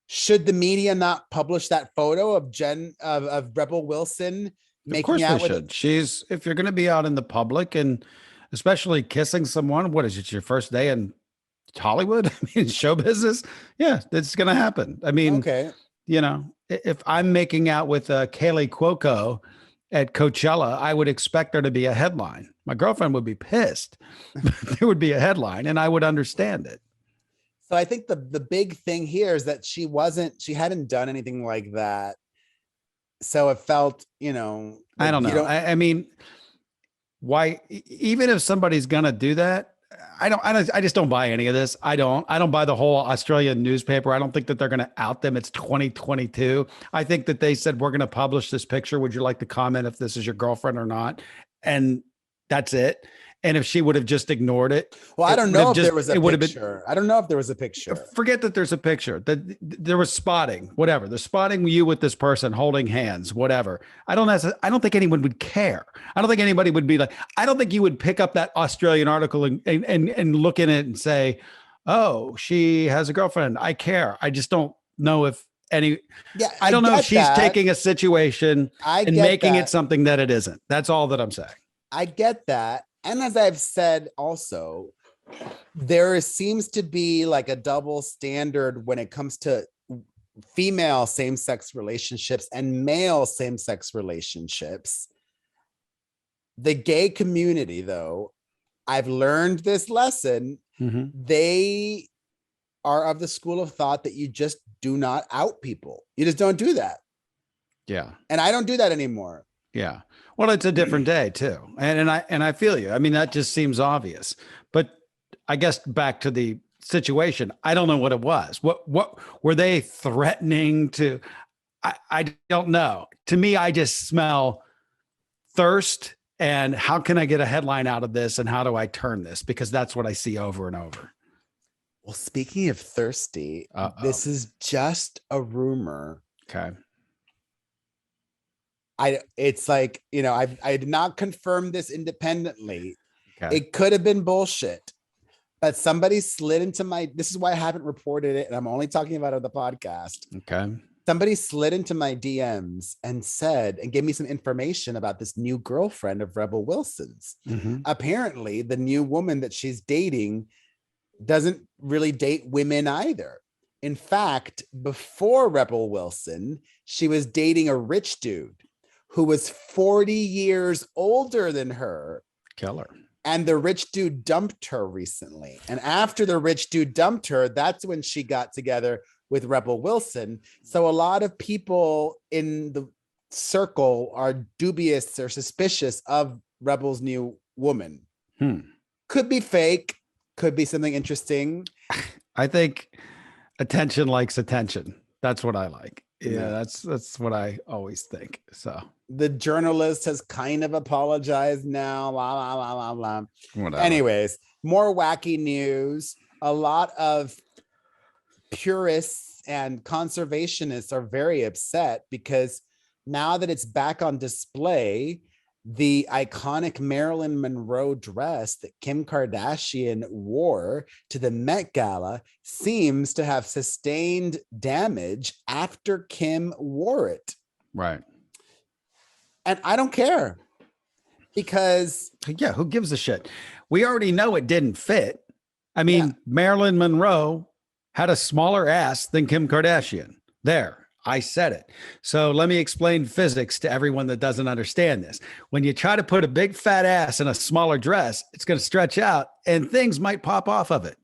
should the media not publish that photo of Rebel Wilson making out with it? She's, if you're going to be out in the public and especially kissing someone, what is it, your first day in Hollywood? I mean, show business. Yeah, it's going to happen. I mean, okay, you know, if I'm making out with Kaylee Cuoco at Coachella, I would expect there to be a headline. My girlfriend would be pissed, but there would be a headline and I would understand it. So I think the big thing here is that she hadn't done anything like that. So it felt, you know, I don't know. I mean, why, even if somebody's going to do that, I just don't buy any of this. I don't buy the whole Australian newspaper. I don't think that they're going to out them. It's 2022. I think that they said, we're going to publish this picture. Would you like to comment if this is your girlfriend or not? And that's it. And if she would have just ignored it. Well, I don't know if there was a picture. I don't know if there was a picture. Forget that there's a picture. That there was spotting, whatever. They're spotting you with this person holding hands, whatever. I don't think anyone would care. I don't think anybody would be like, I don't think you would pick up that Australian article and look in it and say, oh, she has a girlfriend. I care. I just don't know if I don't know if she's taking a situation and making it something that it isn't. That's all that I'm saying. I get that. And as I've said also, there seems to be like a double standard when it comes to female same-sex relationships and male same-sex relationships. The gay community, though, I've learned this lesson. They are of the school of thought that you just do not out people. You just don't do that. Yeah. And I don't do that anymore. Yeah. Well, it's a different day too. And I feel you. I mean, that just seems obvious, but I guess back to the situation, I don't know what it was. What were they threatening to? I don't know. To me, I just smell thirst and how can I get a headline out of this? And how do I turn this? Because that's what I see over and over. Well, speaking of thirsty, this is just a rumor. Okay. It's like, you know, I did not confirm this independently. Okay. It could have been bullshit, but somebody slid into this is why I haven't reported it. And I'm only talking about it on the podcast. Okay. Somebody slid into my DMs and gave me some information about this new girlfriend of Rebel Wilson's. Apparently the new woman that she's dating doesn't really date women either. In fact, before Rebel Wilson, she was dating a rich dude who was 40 years older than her. Killer. And the rich dude dumped her recently. And after the rich dude dumped her, that's when she got together with Rebel Wilson. So a lot of people in the circle are dubious or suspicious of Rebel's new woman. Could be fake, could be something interesting. I think attention likes attention. That's what I like. Yeah, that's what I always think. So the journalist has kind of apologized now. Blah, blah, blah, blah, blah. Whatever. Anyways, more wacky news. A lot of purists and conservationists are very upset because now that it's back on display, the iconic Marilyn Monroe dress that Kim Kardashian wore to the Met Gala seems to have sustained damage after Kim wore it. Right. And I don't care because... Yeah, who gives a shit? We already know it didn't fit. I mean, Marilyn Monroe had a smaller ass than Kim Kardashian. There. I said it. So let me explain physics to everyone that doesn't understand this. When you try to put a big fat ass in a smaller dress, it's going to stretch out and things might pop off of it.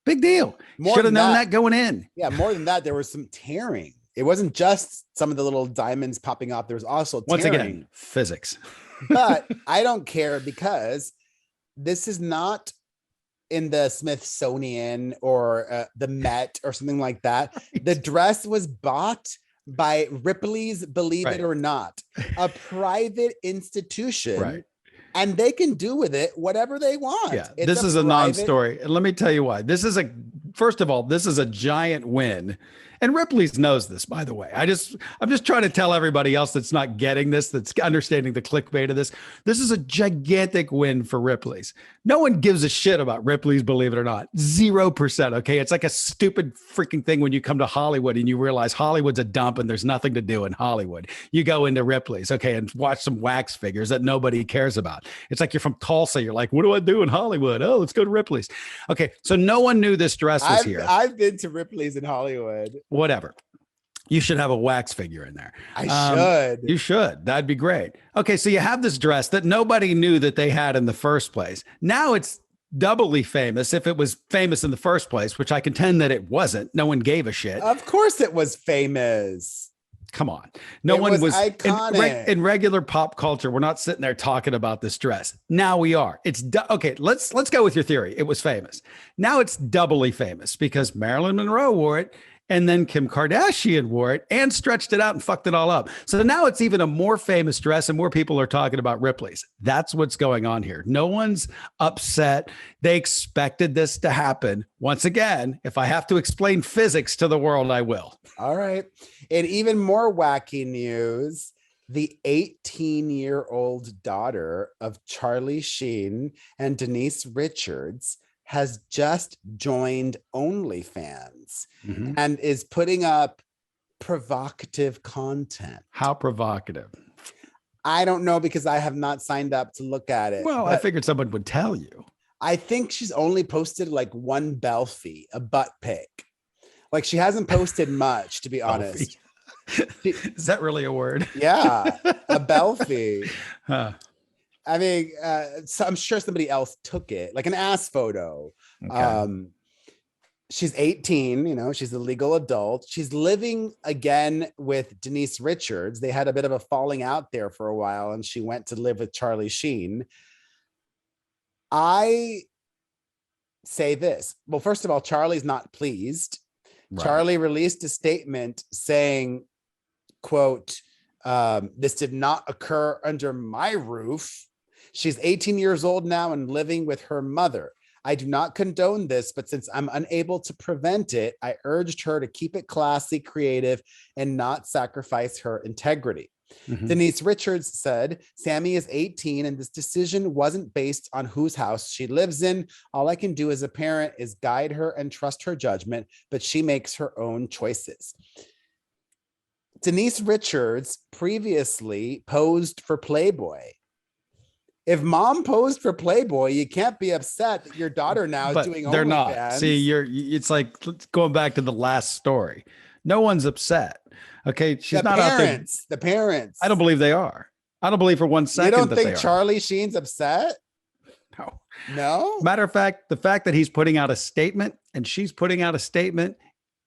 Big deal. Should have known that going in. Yeah, more than that, there was some tearing. It wasn't just some of the little diamonds popping off. There was also tearing. Once again, physics. But I don't care because this is not in the Smithsonian or the Met or something like that. Right. The dress was bought by Ripley's Believe It or Not, a private institution. Right. And they can do with it whatever they want. Yeah, this is a non-story. And let me tell you why. This is a first of all, this is a giant win. And Ripley's knows this, by the way. I'm just trying to tell everybody else that's not getting this, that's understanding the clickbait of this. This is a gigantic win for Ripley's. No one gives a shit about Ripley's, believe it or not. 0%. Okay. It's like a stupid freaking thing when you come to Hollywood and you realize Hollywood's a dump and there's nothing to do in Hollywood. You go into Ripley's, okay, and watch some wax figures that nobody cares about. It's like you're from Tulsa. You're like, what do I do in Hollywood? Oh, let's go to Ripley's. Okay. So no one knew this dress was here. I've been to Ripley's in Hollywood. Whatever. You should have a wax figure in there. I should. You should. That'd be great. Okay, so you have this dress that nobody knew that they had in the first place. Now it's doubly famous if it was famous in the first place, which I contend that it wasn't. No one gave a shit. Of course it was famous. Come on. No one was iconic. In regular pop culture. We're not sitting there talking about this dress. Now we are. It's okay. Let's go with your theory. It was famous. Now it's doubly famous because Marilyn Monroe wore it. And then Kim Kardashian wore it and stretched it out and fucked it all up. So now it's even a more famous dress and more people are talking about Ripley's. That's what's going on here. No one's upset. They expected this to happen. Once again, if I have to explain physics to the world, I will. All right. And even more wacky news, the 18-year-old daughter of Charlie Sheen and Denise Richards has just joined OnlyFans and is putting up provocative content. How provocative? I don't know because I have not signed up to look at it. Well, I figured someone would tell you. I think she's only posted like one belfie, a butt pic. Like she hasn't posted much, to be honest. Is that really a word? Yeah, a belfie. Huh. I mean, so I'm sure somebody else took it, like an ass photo. Okay. She's 18, you know, she's a legal adult. She's living again with Denise Richards. They had a bit of a falling out there for a while, and she went to live with Charlie Sheen. I say this. Well, first of all, Charlie's not pleased. Right. Charlie released a statement saying, quote, this did not occur under my roof. She's 18 years old now and living with her mother. I do not condone this, but since I'm unable to prevent it, I urged her to keep it classy, creative, and not sacrifice her integrity. Denise Richards said, Sammy is 18 and this decision wasn't based on whose house she lives in. All I can do as a parent is guide her and trust her judgment, but she makes her own choices. Denise Richards previously posed for Playboy. If mom posed for Playboy, you can't be upset that your daughter now is doing OnlyFans. They're not. See, it's like going back to the last story. No one's upset. Okay, she's not out there. The parents. I don't believe they are. I don't believe for 1 second. You don't think Charlie Sheen's upset? No. Matter of fact, the fact that he's putting out a statement and she's putting out a statement,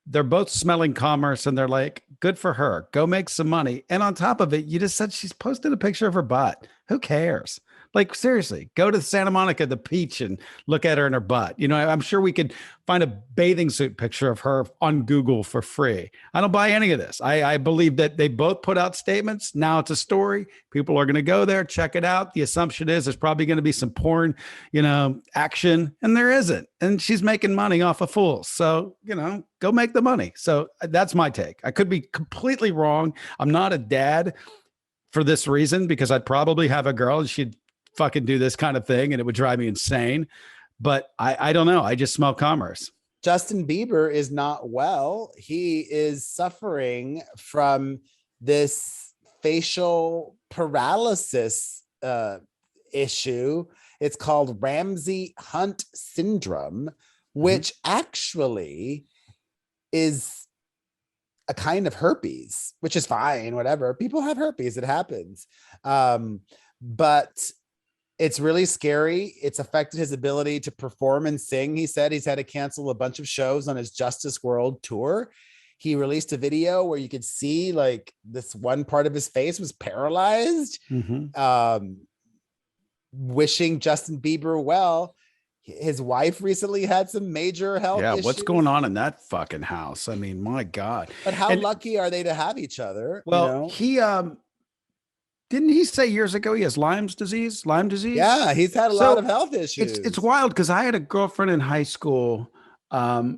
they're both smelling commerce and they're like, good for her. Go make some money. And on top of it, you just said she's posted a picture of her butt. Who cares? Like, seriously, go to Santa Monica, the beach, and look at her in her butt. You know, I'm sure we could find a bathing suit picture of her on Google for free. I don't buy any of this. I believe that they both put out statements. Now it's a story. People are going to go there, check it out. The assumption is there's probably going to be some porn, you know, action, and there isn't. And she's making money off of fools. So, you know, go make the money. So that's my take. I could be completely wrong. I'm not a dad for this reason, because I'd probably have a girl and she'd fucking do this kind of thing and it would drive me insane. But I don't know. I just smell commerce. Justin Bieber is not well. He is suffering from this facial paralysis issue. It's called Ramsay Hunt syndrome, which actually is a kind of herpes, which is fine, whatever. People have herpes, it happens. But it's really scary. It's affected his ability to perform and sing. He said he's had to cancel a bunch of shows on his Justice World tour. He released a video where you could see like this one part of his face was paralyzed. Wishing Justin Bieber well. His wife recently had some major health issues. What's going on in that fucking house? I mean, my God. But how lucky are they to have each other? Well, you know? Didn't he say years ago he has Lyme disease? Yeah, he's had a lot of health issues. It's wild because I had a girlfriend in high school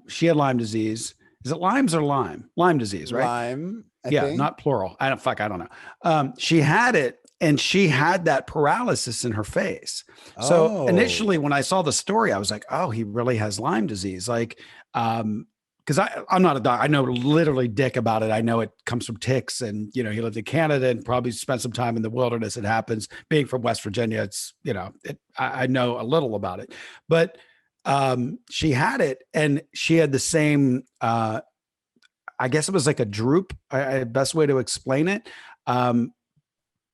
She had Lyme disease. Is it Lyme's or Lyme? Lyme disease, right? Lyme, I Yeah, think. not plural. I don't know. She had it, and she had that paralysis in her face. So initially, when I saw the story, I was like, "Oh, he really has Lyme disease." Like, because I'm not a doctor. I know literally dick about it. I know it comes from ticks, and he lived in Canada and probably spent some time in the wilderness. It happens. Being from West Virginia, it's I know a little about it, but she had it, and she had the same. I guess it was like a droop. Best way to explain it.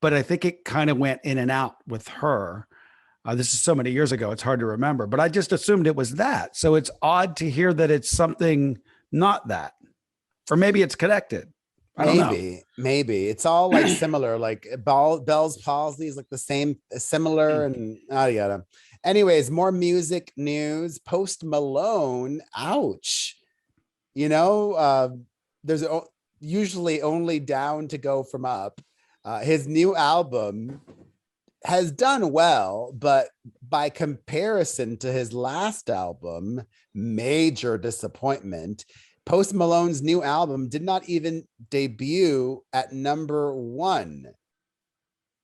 But I think it kind of went in and out with her. This is so many years ago, it's hard to remember, but I just assumed it was that. So it's odd to hear that it's something not that, or maybe it's connected. I don't know. Maybe it's all like similar, like Bell's palsy is like the same, similar, and yada. Anyways, more music news. Post Malone, ouch. There's usually only down to go from up. His new album has done well, but by comparison to his last album, major disappointment. Post Malone's new album did not even debut at number 1.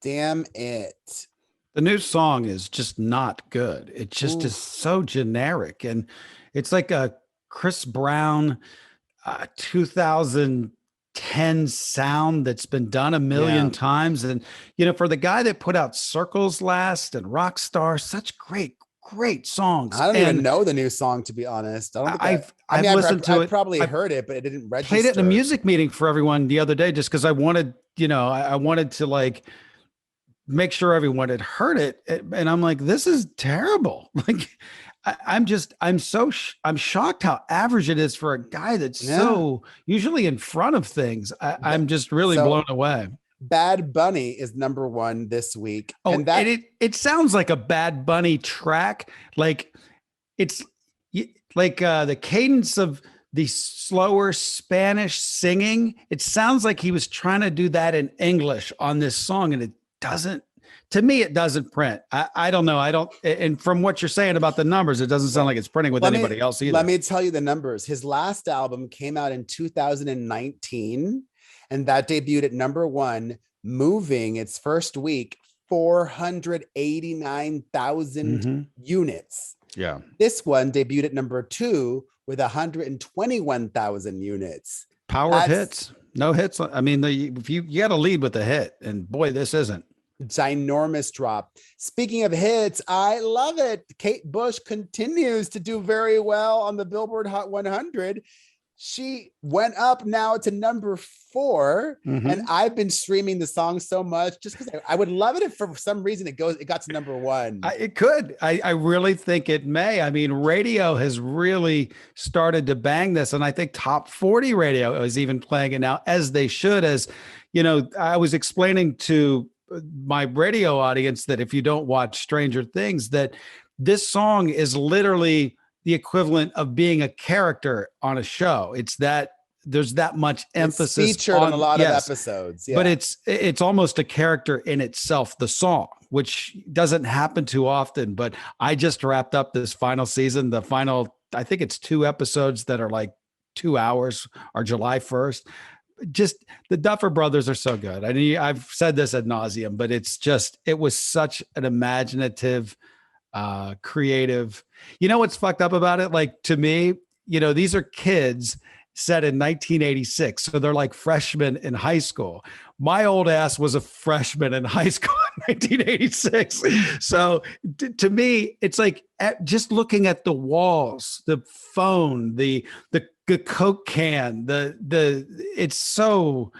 Damn it. The new song is just not good. It just is so generic. And it's like a Chris Brown 2010 sound that's been done a million times. And, for the guy that put out Circles last and Rockstar, such great songs. I don't even know the new song, to be honest. I've listened to it. I probably heard it, but it didn't register. Played it in a music meeting for everyone the other day, just because I wanted, I wanted to like make sure everyone had heard it. And I'm like, this is terrible. Like, I'm shocked how average it is for a guy that's so usually in front of things. I'm just really blown away. Bad Bunny is number 1 this week. Oh, and it sounds like a Bad Bunny track. Like it's like the cadence of the slower Spanish singing. It sounds like he was trying to do that in English on this song, and it doesn't. To me, it doesn't print. I don't know. And from what you're saying about the numbers, it doesn't sound like it's printing with anybody else either. Let me tell you the numbers. His last album came out in 2019, and that debuted at number 1, moving its first week 489,000 units. Yeah. This one debuted at number 2 with 121,000 units. Power hits, no hits. I mean, you got to lead with a hit, and boy, this isn't. Ginormous drop. Speaking of hits, I love it. Kate Bush continues to do very well on the Billboard Hot 100. She went up now to number 4, and I've been streaming the song so much just because I would love it if for some reason it got to number 1. It could. I really think it may. I mean, radio has really started to bang this, and I think Top 40 radio is even playing it now, as they should. As I was explaining to my radio audience that if you don't watch Stranger Things, that this song is literally the equivalent of being a character on a show. It's that there's that much emphasis. It's featured on a lot of episodes, but it's almost a character in itself, the song, which doesn't happen too often. But I just wrapped up this final season. The final, I think it's 2 episodes that are like 2 hours, are July 1st. Just the Duffer Brothers are so good. I mean, I've said this ad nauseum, but it was such an imaginative, creative. What's fucked up about it? Like, to me, these are kids set in 1986. So they're like freshmen in high school. My old ass was a freshman in high school in 1986. So to me, it's like just looking at the walls, the phone, the Coke can, it's so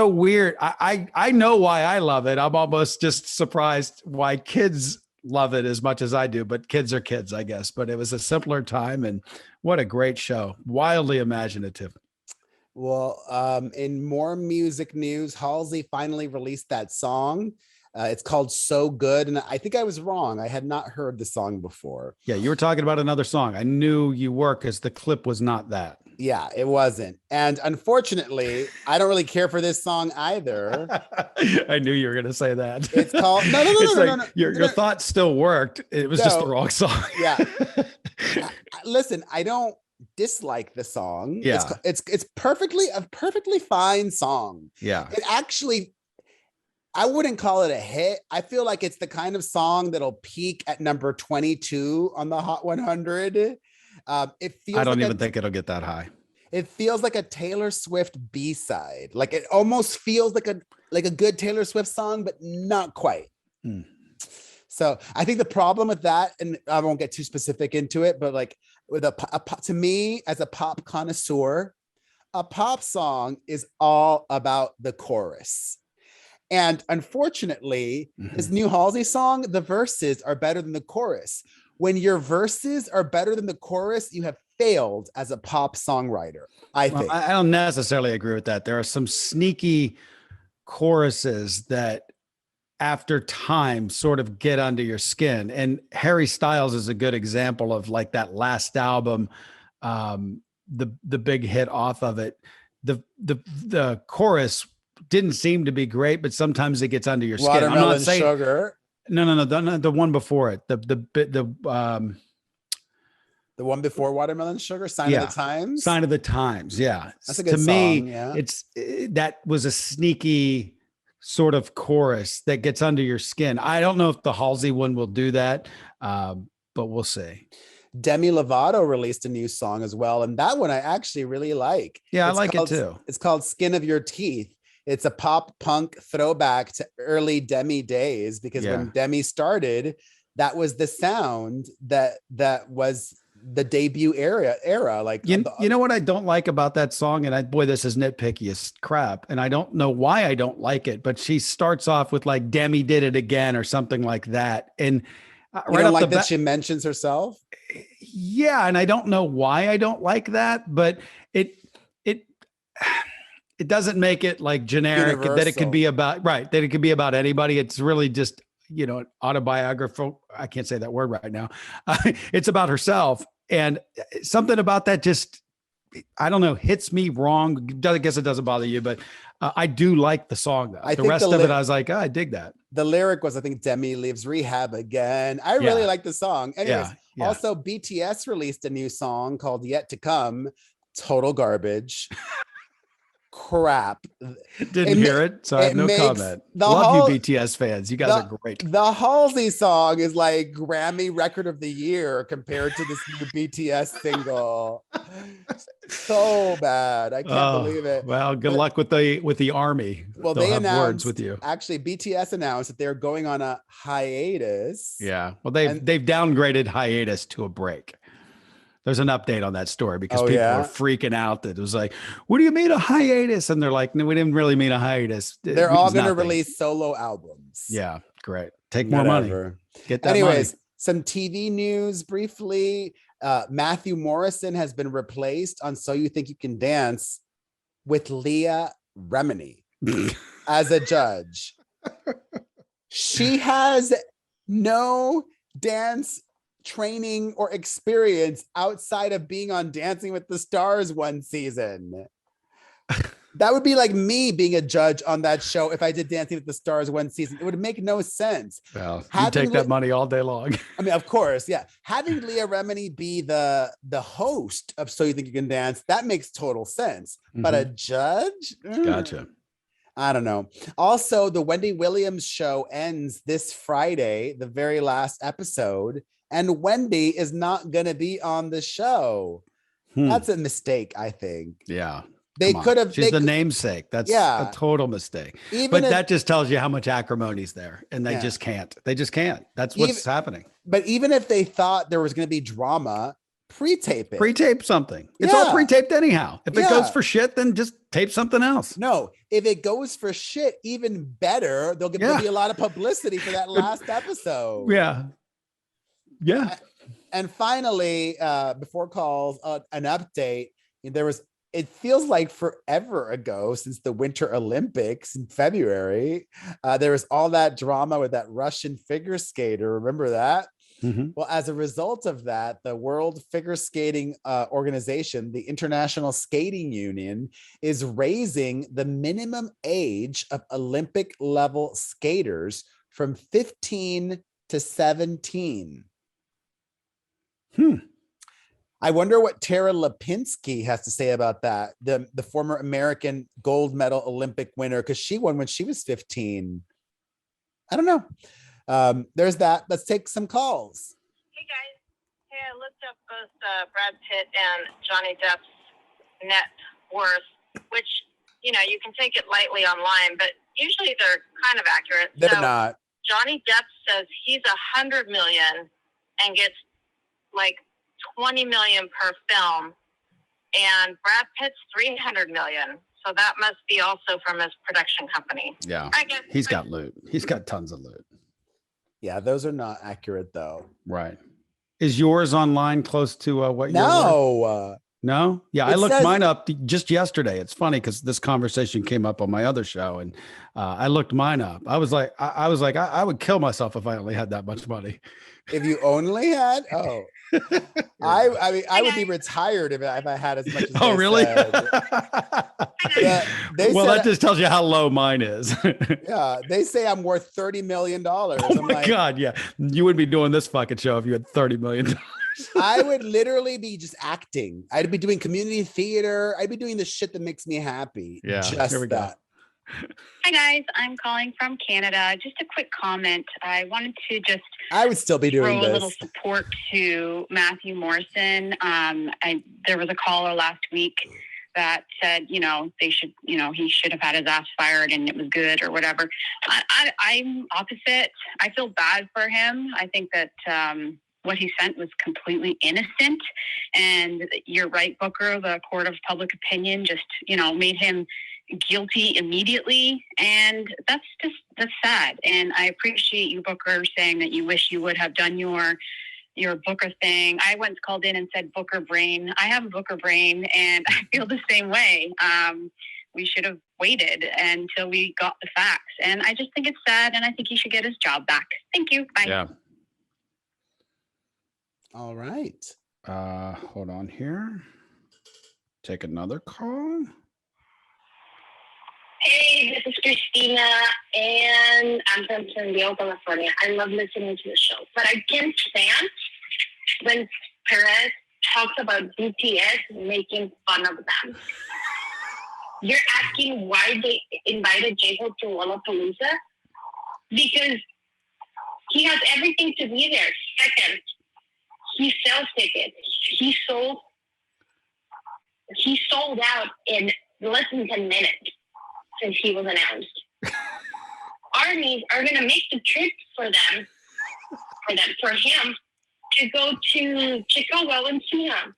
weird. I know why I love it. I'm almost just surprised why kids love it as much as I do, but kids are kids, I guess. But it was a simpler time, and what a great show. Wildly imaginative. Well, in more music news, Halsey finally released that song. It's called So Good. And I think I was wrong. I had not heard the song before. Yeah, you were talking about another song. I knew you were, because the clip was not that. Yeah, it wasn't. And unfortunately, I don't really care for this song either. I knew you were going to say that. It's called no. Your thought still worked. It was just the wrong song. Yeah. listen, I don't dislike the song. Yeah. It's perfectly a perfectly fine song. Yeah. It actually, I wouldn't call it a hit. I feel like it's the kind of song that'll peak at number 22 on the Hot 100. It feels I don't like even think it'll get that high. it feels like a Taylor Swift B-side. Like it almost feels like a good Taylor Swift song, but not quite. So I think the problem with that, and I won't get too specific into it, but like with to me as a pop connoisseur, a pop song is all about the chorus. And unfortunately, this new Halsey song, the verses are better than the chorus. When your verses are better than the chorus, you have failed as a pop songwriter, I think. I don't necessarily agree with that. There are some sneaky choruses that after time sort of get under your skin. And Harry Styles is a good example of like that last album, the big hit off of it. The chorus didn't seem to be great, but sometimes it gets under your skin. Watermelon I'm not saying Sugar. no, the one before it. The one before Watermelon Sugar, Sign of the Times. Sign of the Times. Yeah. That's a good to song. Me, yeah. That was a sneaky sort of chorus that gets under your skin. I don't know if the Halsey one will do that, but we'll see. Demi Lovato released a new song as well, and that one I actually really like. Yeah, I like it too. It's called Skin of Your Teeth. It's a pop punk throwback to early Demi days, because when Demi started, that was the sound that was the debut era. Like, you know what I don't like about that song, and boy, this is nitpicky as crap, and I don't know why I don't like it, but she starts off with like Demi did it again or something like that, and you don't like that she mentions herself. Yeah, and I don't know why I don't like that, but it doesn't make it like generic. Universal. That it could be about that it could be about anybody. It's really just autobiographical. I can't say that word right now. It's about herself, and something about that just, I don't know, hits me wrong. I guess it doesn't bother you, but I do like the song though. The rest of it, I was like, I dig that. The lyric was, I think, Demi leaves rehab again. I really like the song. Anyways, also BTS released a new song called Yet to Come. Total garbage. Crap. Didn't hear it, so I have no comment. Love you, BTS fans. You guys are great. The Halsey song is like Grammy Record of the Year compared to this new BTS single. So bad. I can't believe it. Well, good luck with the army. Well, they announced words with you. Actually, BTS announced that they're going on a hiatus. Yeah. Well, they've downgraded hiatus to a break. There's an update on that story because people were freaking out that it was like, what do you mean a hiatus? And they're like, no, we didn't really mean a hiatus. They're all going to release solo albums. Yeah, great. Take more money. Get that money. Some TV news briefly. Matthew Morrison has been replaced on So You Think You Can Dance with Leah Remini as a judge. She has no dance training or experience outside of being on Dancing with the Stars one season. That would be like me being a judge on that show if I did Dancing with the Stars one season. It would make no sense. Well, you take that money all day long. I mean, of course, yeah. Having Leah Remini be the host of So You Think You Can Dance, that makes total sense. But a judge? Gotcha. I don't know. Also, the Wendy Williams show ends this Friday, the very last episode. And Wendy is not going to be on the show. That's a mistake, I think. Yeah. They could have. She's the namesake. That's a total mistake. But that just tells you how much acrimony's there. And they just can't. They just can't. That's what's happening. But even if they thought there was going to be drama, pre-tape it. Pre-tape something. It's all pre-taped anyhow. If it goes for shit, then just tape something else. No, if it goes for shit, even better. There'll be a lot of publicity for that last episode. Yeah. Yeah. And finally, before calls, an update. It feels like forever ago since the Winter Olympics in February. There was all that drama with that Russian figure skater. Remember that? Well, as a result of that, the World Figure Skating Organization, the International Skating Union, is raising the minimum age of Olympic level skaters from 15 to 17. I wonder what Tara Lipinski has to say about that. The former American gold medal Olympic winner, because she won when she was 15. I don't know. There's that. Let's take some calls. Hey guys. Hey, I looked up both Brad Pitt and Johnny Depp's net worth, which, you know, you can take it lightly online, but usually they're kind of accurate. They're not. Johnny Depp says he's $100 million and gets like 20 million per film, and Brad Pitt's 300 million. So that must be also from his production company. Yeah, I guess he's got loot. He's got tons of loot. Yeah, those are not accurate though. Right. Is yours online close to what? No. No? Yeah, I looked mine up just yesterday. It's funny because this conversation came up on my other show, and I looked mine up. I was like, I would kill myself if I only had that much money. If you only had, I mean, I would be retired if I had as much as oh, really? Yeah, that just tells you how low mine is. Yeah, they say I'm worth $30 million. Oh my God, yeah. You wouldn't be doing this fucking show if you had $30 million. I would literally be just acting. I'd be doing community theater. I'd be doing the shit that makes me happy. Yeah, just here we that. go. Hi guys, I'm calling from Canada. Just a quick comment. I wanted to just I would still be doing throw this. a little support to Matthew Morrison. There was a caller last week that said, they should, he should have had his ass fired and it was good or whatever. I'm opposite. I feel bad for him. I think that what he sent was completely innocent. And you're right, Booker, the court of public opinion just, made him guilty immediately. And that's sad. And I appreciate you, Booker, saying that you wish you would have done your Booker thing. I once called in and said Booker brain. I have a Booker brain and I feel the same way. We should have waited until we got the facts. And I just think it's sad and I think he should get his job back. Thank you. Bye. Yeah. All right. Hold on here. Take another call. Hey, this is Christina, and I'm from San Diego, California. I love listening to the show, but I can't stand when Perez talks about BTS making fun of them. You're asking why they invited J-Hope to Lollapalooza? Because he has everything to be there. Second, he sells tickets. He sold out in less than 10 minutes since he was announced. Armies are going to make the trip for him to go to Chicago and see him.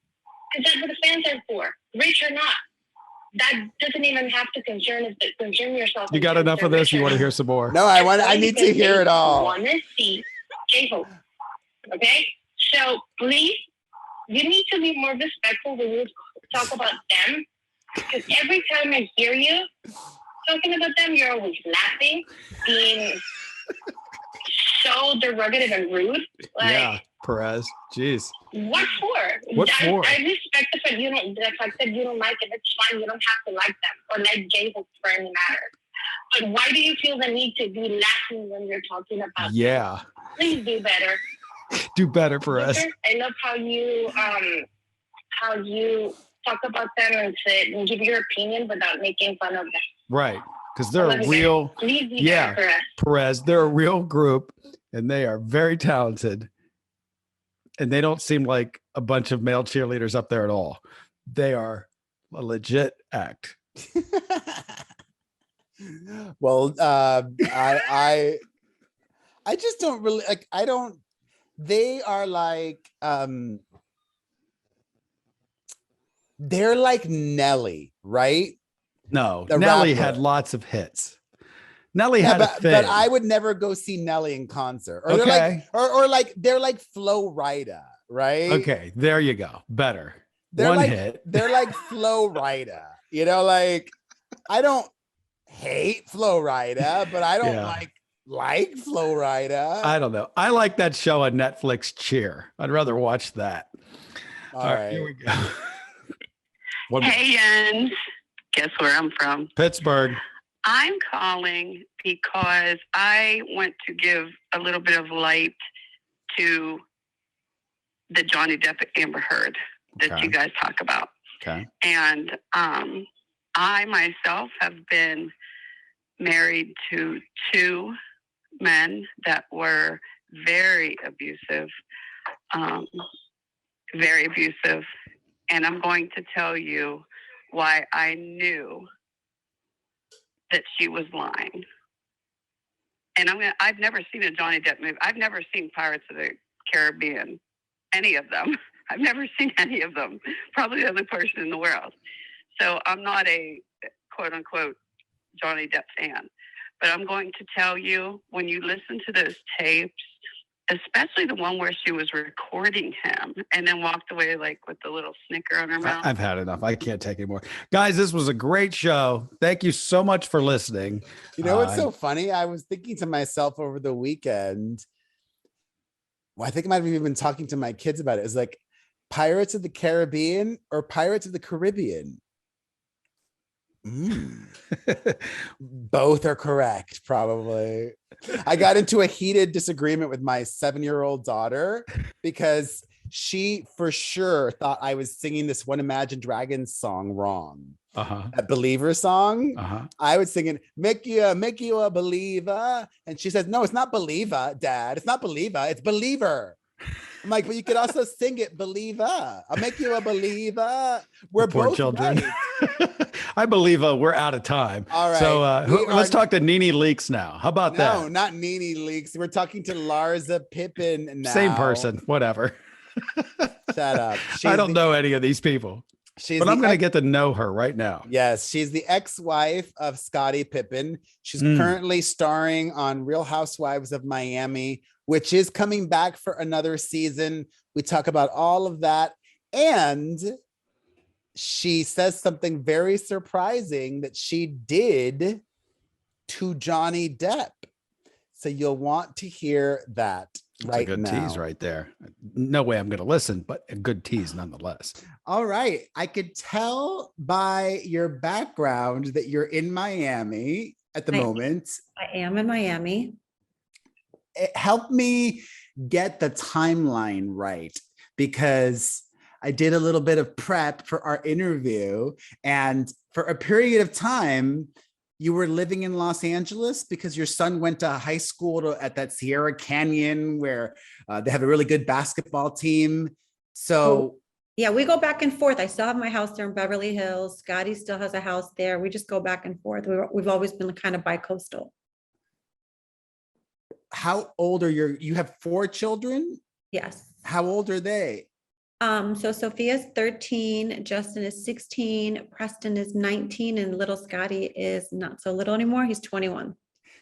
Because that's what the fans are for, rich or not. That doesn't even have to concern yourself. You got enough of this? You want to hear some more? No, I need to hear it all. I want to see J-Hope. Okay? So please, you need to be more respectful when you talk about them. Because every time I hear you talking about them, you're always laughing, being so derogative and rude. Like, yeah, Perez. Jeez. What for? What for? I respect the fact that you don't like it. It's fine. You don't have to like them or like J-Hope for any matter. But why do you feel the need to be laughing when you're talking about Yeah. them? Please do better. Do better, Perez. I love how you talk about them and give your opinion without making fun of them. Right. Because they're a real, Perez, they're a real group and they are very talented. And they don't seem like a bunch of male cheerleaders up there at all. They are a legit act. Well, I just don't really like, they are like, they're like Nelly, right? No, The Nelly rapper. had lots of hits. Nelly had a thing. but I would never go see Nelly in concert. Or Okay. they're like, or like they're like Flo Rida, right? Okay, there you go. Better. They're One like, hit. They're like Flo Rida. Like I don't hate Flo Rida, but I don't Yeah. like Flo Rida. I don't know. I like that show on Netflix, Cheer. I'd rather watch that. All right. Here we go. One Hey, Jens. Guess where I'm from? Pittsburgh. I'm calling because I want to give a little bit of light to the Johnny Depp Amber Heard. that you guys talk about. Okay. And I myself have been married to 2 men that were very abusive. Very abusive. And I'm going to tell you why I knew that she was lying. And I've never seen a Johnny Depp movie. I've never seen Pirates of the Caribbean, any of them. I've never seen any of them. Probably the only person in the world. So I'm not a quote unquote Johnny Depp fan. But I'm going to tell you, when you listen to those tapes, especially the one where she was recording him and then walked away like with the little snicker on her mouth. I've had enough. I can't take anymore. Guys, this was a great show. Thank you so much for listening. You know what's so funny? I was thinking to myself over the weekend, well, I think I might have even been talking to my kids about it. It's like Pirates of the Caribbean or Pirates of the Caribbean. Both are correct, probably. I got into a heated disagreement with my 7-year-old daughter because she for sure thought I was singing this One Imagine Dragons song wrong. That Believer song. I was singing make you a believer, and she says, no, it's not believer, Dad. It's not believer, it's believer. I'm like, but you could also sing it believer. I'll make you a believer. We're poor both children. Right. I believe we're out of time. All right. So let's talk to Nene Leakes now. How about that? No, not Nene Leakes. We're talking to Larsa Pippen now. Same person, whatever. Shut up. I don't know any of these people. But I'm going to get to know her right now. Yes, she's the ex-wife of Scottie Pippen. She's currently starring on Real Housewives of Miami, which is coming back for another season. We talk about all of that. And she says something very surprising that she did to Johnny Depp. So you'll want to hear that. That's a good tease right there. No way I'm going to listen, but a good tease nonetheless. All right. I could tell by your background that you're in Miami at the moment. I am in Miami. Help me get the timeline right, because I did a little bit of prep for our interview, and for a period of time, you were living in Los Angeles because your son went to high school at that Sierra Canyon where they have a really good basketball team. So yeah, we go back and forth. I still have my house there in Beverly Hills. Scotty still has a house there. We just go back and forth. We've always been kind of bi-coastal. How old are you have 4 children? Yes. How old are they? So Sophia's 13, Justin is 16, Preston is 19, and little Scotty is not so little anymore. He's 21.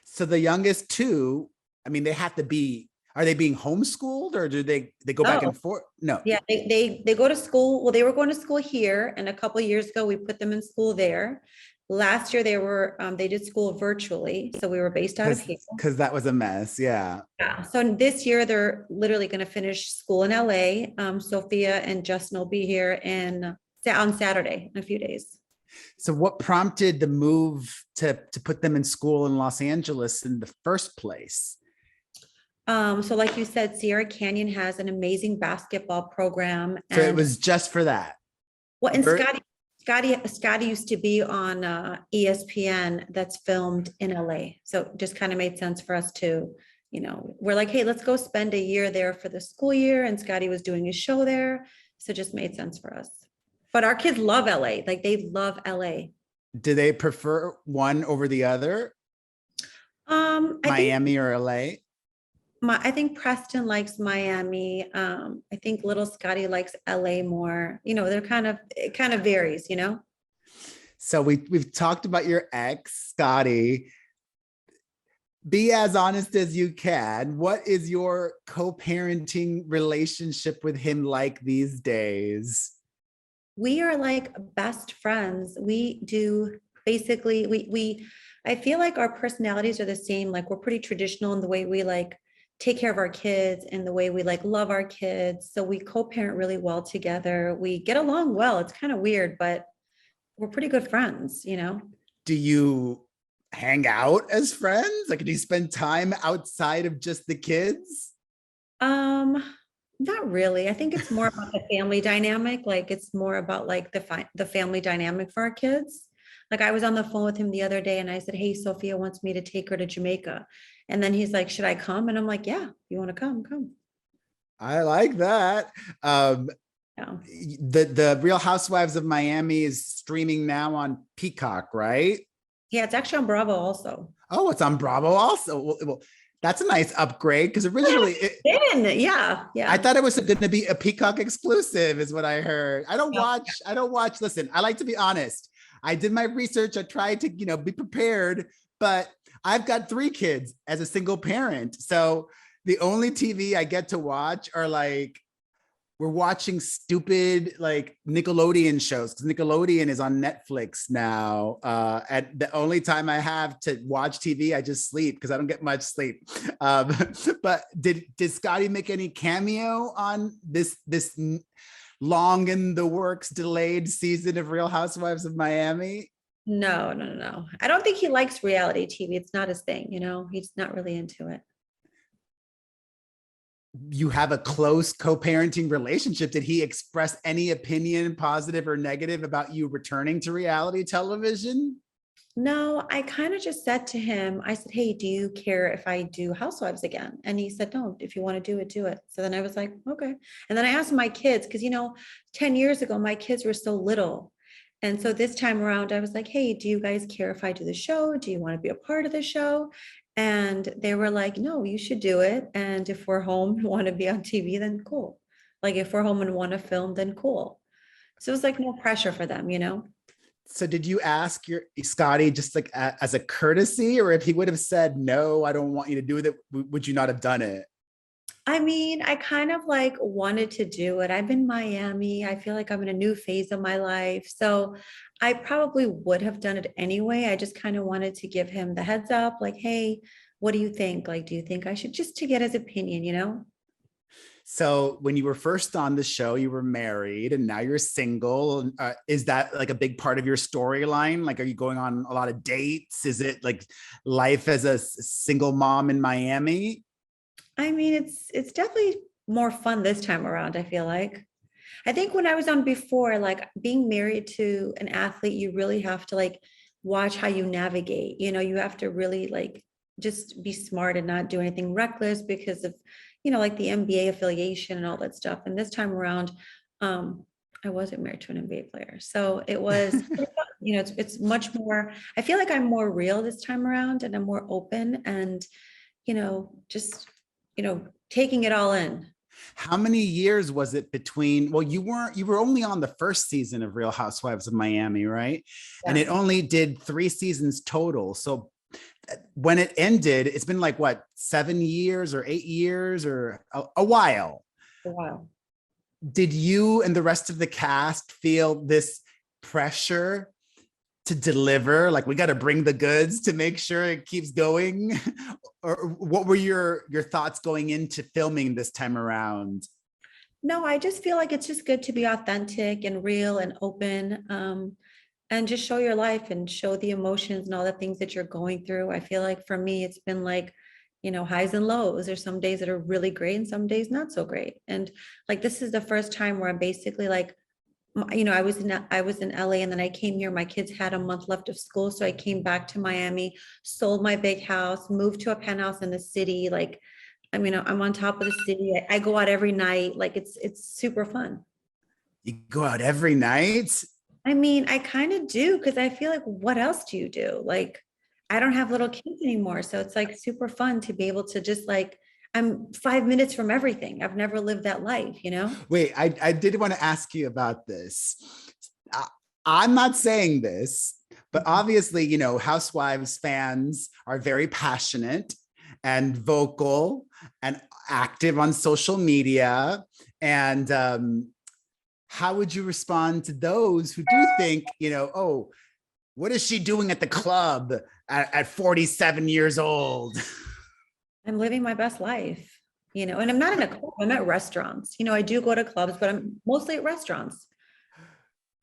So the youngest 2, I mean, they have to be, are they being homeschooled, or do they go back and forth? No. Yeah, they go to school. Well, they were going to school here, and a couple of years ago, we put them in school there. Last year they did school virtually. So we were based out of here. Because that was a mess. Yeah. Yeah. So this year they're literally going to finish school in LA. Sophia and Justin will be here on Saturday in a few days. So what prompted the move to put them in school in Los Angeles in the first place? So like you said, Sierra Canyon has an amazing basketball program. So it was just for that. Well, and Scotty used to be on ESPN that's filmed in LA. So it just kind of made sense for us to, we're like, hey, let's go spend a year there for the school year. And Scotty was doing his show there. So it just made sense for us. But our kids love LA. Like they love LA. Do they prefer one over the other? Miami or LA? I think Preston likes Miami. I think little Scotty likes LA more. It kind of varies, So we've talked about your ex, Scotty. Be as honest as you can. What is your co-parenting relationship with him like these days? We are like best friends. We do basically, I feel like our personalities are the same. Like we're pretty traditional in the way we like take care of our kids and the way we like love our kids. So we co-parent really well together. We get along well. It's kind of weird, but we're pretty good friends, Do you hang out as friends? Like, do you spend time outside of just the kids? Not really. I think it's more about the family dynamic. Like it's more about like the family dynamic for our kids. Like I was on the phone with him the other day and I said, "Hey, Sophia wants me to take her to Jamaica." And then he's like, "Should I come?" And I'm like, "Yeah, if you want to come, come." I like that. Yeah. The Real Housewives of Miami is streaming now on Peacock, right? Yeah, it's actually on Bravo also. Oh, it's on Bravo also. Well, that's a nice upgrade because originally Yeah. I thought it was going to be a Peacock exclusive, is what I heard. I don't No. watch. Listen, I like to be honest. I did my research. I tried to, be prepared, but I've got 3 kids as a single parent. So the only TV I get to watch are like, we're watching stupid like Nickelodeon shows because Nickelodeon is on Netflix now. And the only time I have to watch TV, I just sleep because I don't get much sleep. But did Scotty make any cameo on this long in the works, delayed season of Real Housewives of Miami? No. I don't think he likes reality TV. It's not his thing, he's not really into it. You have a close co-parenting relationship. Did he express any opinion, positive or negative, about you returning to reality television? No, I kind of just said to him, I said, "Hey, do you care if I do Housewives again?" And he said, "No, if you want to do it, do it." So then I was like, okay. And then I asked my kids, because, 10 years ago, my kids were so little. And so this time around, I was like, "Hey, do you guys care if I do the show? Do you want to be a part of the show?" And they were like, "No, you should do it. And if we're home and want to be on TV, then cool. Like if we're home and want to film, then cool." So it was like no pressure for them, So did you ask your Scotty just like as a courtesy, or if he would have said, "No, I don't want you to do that," would you not have done it? I mean, I kind of like wanted to do it. I'm in Miami. I feel like I'm in a new phase of my life. So I probably would have done it anyway. I just kind of wanted to give him the heads up, like, "Hey, what do you think? Like, do you think I should," just to get his opinion? So when you were first on the show, you were married and now you're single. Is that like a big part of your storyline? Like, are you going on a lot of dates? Is it like life as a single mom in Miami? I mean, it's definitely more fun this time around, I feel like. I think when I was on before, like being married to an athlete, you really have to like watch how you navigate. You have to really like just be smart and not do anything reckless because of, like the NBA affiliation and all that stuff. And this time around, I wasn't married to an NBA player. So it was, it's much more, I feel like I'm more real this time around and I'm more open and, just, taking it all in. How many years was it between, well, you were only on the first season of Real Housewives of Miami, right? Yeah. And it only did 3 seasons total. So when it ended, it's been like what, 7 years or 8 years or a while. A while. Did you and the rest of the cast feel this pressure to deliver? Like, we got to bring the goods to make sure it keeps going? Or what were your thoughts going into filming this time around? No, I just feel like it's just good to be authentic and real and open, and just show your life and show the emotions and all the things that you're going through. I feel like for me, it's been like, highs and lows. There's some days that are really great and some days not so great. And like, this is the first time where I'm basically like, I was in LA and then I came here. My kids had a month left of school. So I came back to Miami, sold my big house, moved to a penthouse in the city. Like, I'm on top of the city. I go out every night. Like it's super fun. You go out every night? I kind of do, because I feel like, what else do you do? Like, I don't have little kids anymore. So it's like super fun to be able to just like, I'm 5 minutes from everything. I've never lived that life, Wait, I did want to ask you about this. I'm not saying this, but obviously, Housewives fans are very passionate and vocal and active on social media. And how would you respond to those who do think, "Oh, what is she doing at the club at 47 years old?" I'm living my best life, and I'm not in a club. I'm at restaurants. I do go to clubs, but I'm mostly at restaurants.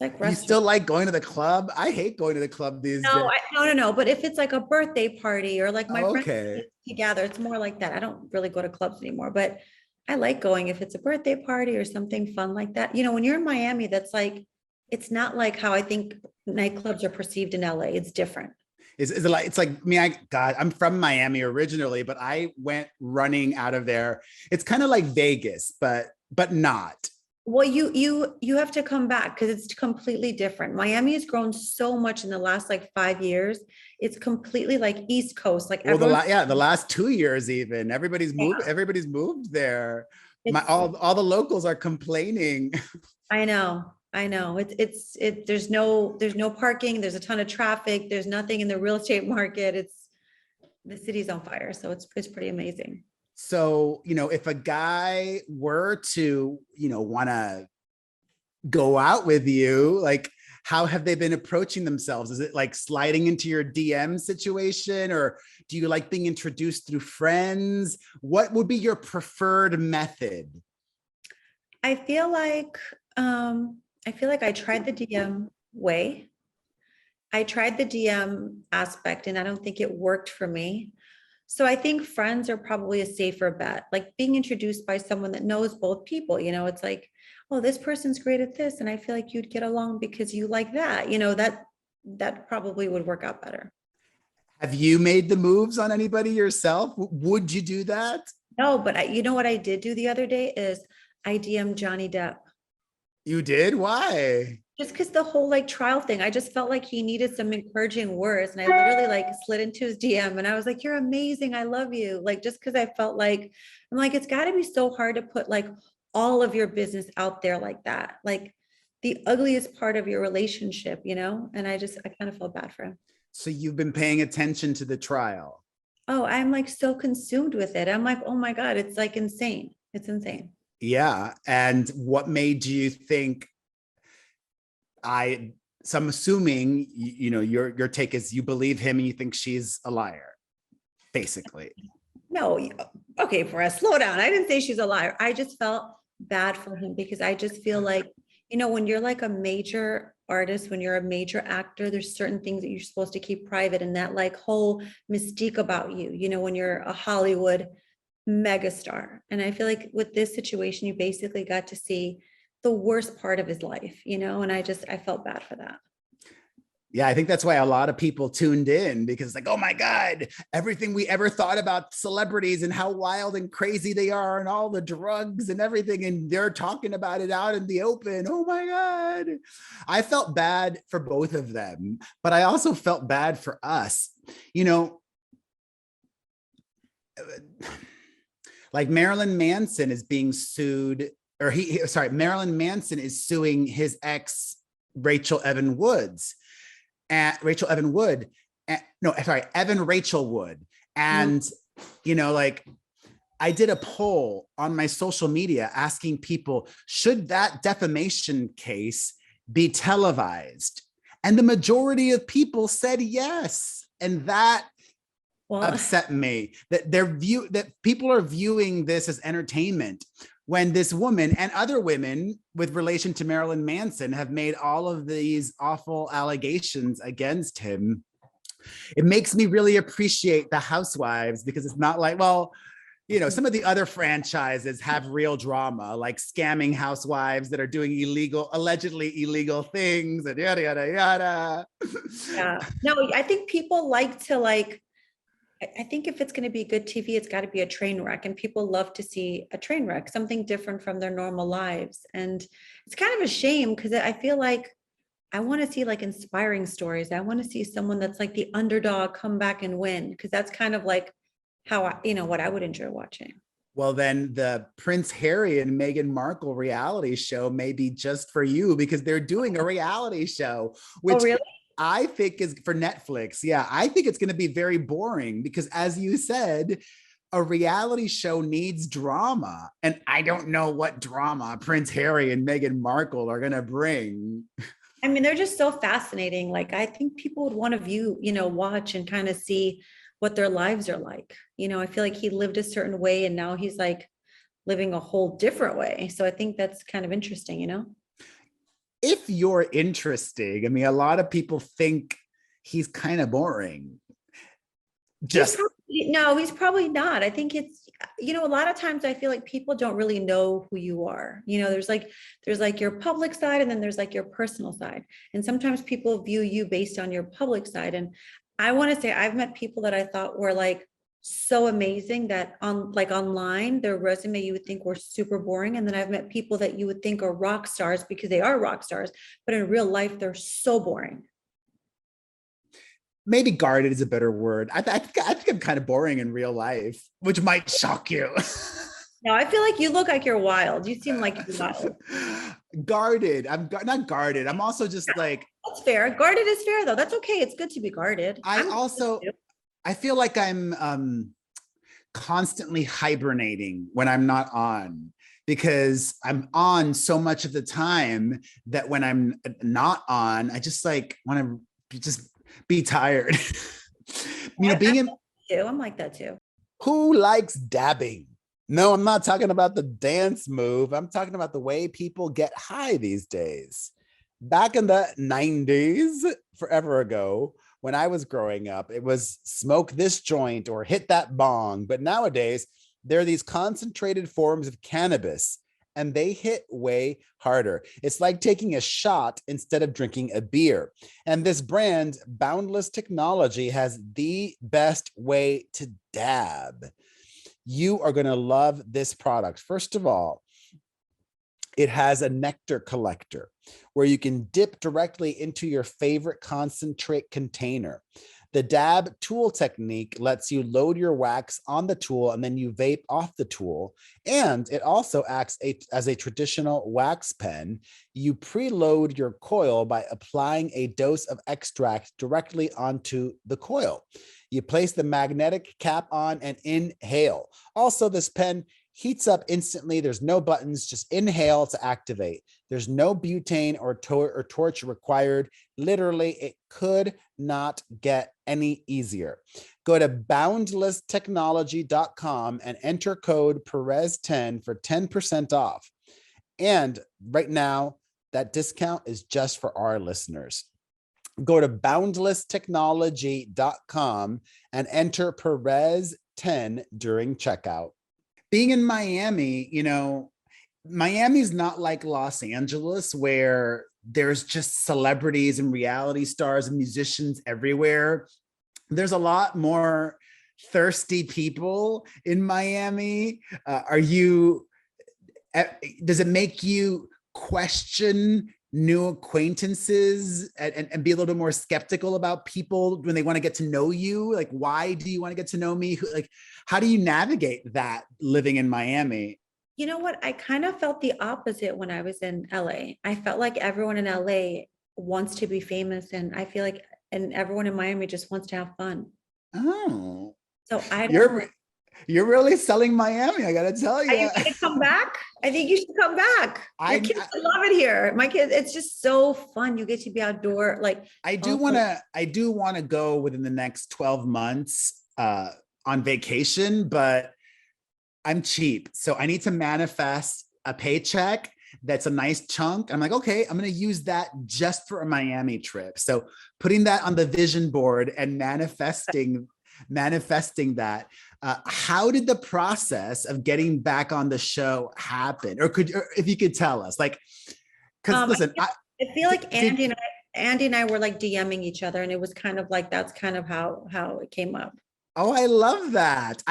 Like restaurants. You still like going to the club? I hate going to the club these days. No. But if it's like a birthday party or like my friends Okay. together, it's more like that. I don't really go to clubs anymore, but I like going if it's a birthday party or something fun like that. You know, when you're in Miami, that's like, it's not like how I think nightclubs are perceived in LA. It's different. Is it like, it's like, I mean, I'm from Miami originally, but I went running out of there. It's kind of like Vegas, but not. Well, you have to come back because it's completely different. Miami has grown so much in the last like 5 years. It's completely like East Coast, like Well, everyone. the last 2 years, even everybody's moved. Yeah. Everybody's moved there. It's- All the locals are complaining. I know. There's no parking. There's a ton of traffic. There's nothing in the real estate market. The city's on fire. So it's pretty amazing. So, if a guy were to, want to go out with you, like, how have they been approaching themselves? Is it like sliding into your DM situation, or do you like being introduced through friends? What would be your preferred method? I feel like I tried the DM way. I tried the DM aspect and I don't think it worked for me. So I think friends are probably a safer bet. Like being introduced by someone that knows both people, it's like, oh, this person's great at this. And I feel like you'd get along because you like that, that probably would work out better. Have you made the moves on anybody yourself? Would you do that? No, but you know what I did do the other day is I DM'd Johnny Depp. You did? Why? Just because the whole like trial thing, I just felt like he needed some encouraging words. And I literally like slid into his DM and I was like, you're amazing. I love you. Like, just because I felt like, I'm like, it's gotta be so hard to put like all of your business out there like that. Like the ugliest part of your relationship, and I kind of felt bad for him. So you've been paying attention to the trial. Oh, I'm like so consumed with it. I'm like, oh my God, it's like insane. It's insane. Yeah. And what made you think so I'm assuming, your take is you believe him and you think she's a liar, basically. No, okay, Perez, slow down. I didn't say she's a liar. I just felt bad for him because I just feel like, when you're like a major artist, when you're a major actor, there's certain things that you're supposed to keep private, and that like whole mystique about you, when you're a Hollywood megastar. And I feel like with this situation, you basically got to see the worst part of his life, and I felt bad for that. Yeah, I think that's why a lot of people tuned in, because it's like, oh my God, everything we ever thought about celebrities and how wild and crazy they are and all the drugs and everything, and they're talking about it out in the open. Oh my God. I felt bad for both of them, but I also felt bad for us. Like Marilyn Manson is being sued, or Marilyn Manson is suing his ex, Evan Rachel Wood. And, like I did a poll on my social media asking people, should that defamation case be televised? And the majority of people said yes. And that upset me, that people are viewing this as entertainment, when this woman and other women with relation to Marilyn Manson have made all of these awful allegations against him. It makes me really appreciate the Housewives, because it's not like, well, some of the other franchises have real drama, like scamming housewives that are doing allegedly illegal things and yada, yada, yada. Yeah. No, I think people like to I think if it's going to be good TV, it's got to be a train wreck, and people love to see a train wreck, something different from their normal lives. And it's kind of a shame because I feel like I want to see like inspiring stories. I want to see someone that's like the underdog come back and win, because that's kind of like how what I would enjoy watching. Well, then the Prince Harry and Meghan Markle reality show may be just for you, because they're doing a reality show, which really? I think is for Netflix. Yeah, I think it's going to be very boring because, as you said, a reality show needs drama. And I don't know what drama Prince Harry and Meghan Markle are going to bring. I mean, they're just so fascinating. Like, I think people would want to view, watch and kind of see what their lives are like. I feel like he lived a certain way and now he's like living a whole different way. So I think that's kind of interesting, If you're interesting, I mean, a lot of people think he's kind of boring. Just No, he's probably not. I think it's, a lot of times I feel like people don't really know who you are. There's like your public side and then there's like your personal side. And sometimes people view you based on your public side. And I want to say I've met people that I thought were like so amazing that online, their resume you would think were super boring. And then I've met people that you would think are rock stars because they are rock stars, but in real life, they're so boring. Maybe guarded is a better word. I think I'm kind of boring in real life, which might shock you. No, I feel like you look like you're wild. You seem like you're wild. Guarded. Not guarded. I'm also just like. That's fair. Guarded is fair though. That's okay. It's good to be guarded. I feel like I'm constantly hibernating when I'm not on, because I'm on so much of the time that when I'm not on, I just like want to just be tired. I'm like that too. Who likes dabbing? No, I'm not talking about the dance move. I'm talking about the way people get high these days. Back in the 90s, forever ago, when I was growing up, it was smoke this joint or hit that bong. But nowadays, there are these concentrated forms of cannabis, and they hit way harder. It's like taking a shot instead of drinking a beer. And this brand, Boundless Technology, has the best way to dab. You are going to love this product. First of all, it has a nectar collector where you can dip directly into your favorite concentrate container. The dab tool technique lets you load your wax on the tool and then you vape off the tool. And it also acts as a traditional wax pen. You preload your coil by applying a dose of extract directly onto the coil. You place the magnetic cap on and inhale. Also, this pen heats up instantly. There's no buttons, just inhale to activate. There's no butane or torch required. Literally, it could not get any easier. Go to boundlesstechnology.com and enter code Perez10 for 10% off. And right now, that discount is just for our listeners. Go to boundlesstechnology.com and enter Perez10 during checkout. Being in Miami, Miami's not like Los Angeles where there's just celebrities and reality stars and musicians everywhere. There's a lot more thirsty people in Miami. Does it make you question new acquaintances and be a little bit more skeptical about people when they want to get to know you? Like, why do you want to get to know me? Like, how do you navigate that living in Miami? You know what? I kind of felt the opposite when I was in LA. I felt like everyone in LA wants to be famous, and I feel like, and everyone in Miami just wants to have fun. Oh, so you're really selling Miami, I gotta tell you. Are you gonna come back? I think you should come back. Your kids love it here. My kids, it's just so fun. You get to be outdoor. Like I do want to go within the next 12 months on vacation, but I'm cheap. So I need to manifest a paycheck that's a nice chunk. I'm like, okay, I'm going to use that just for a Miami trip. So putting that on the vision board and manifesting that. How did the process of getting back on the show happen? Or if you could tell us, like, because listen, I feel like Andy and I were like DMing each other, and it was kind of like, that's kind of how it came up. Oh, I love that.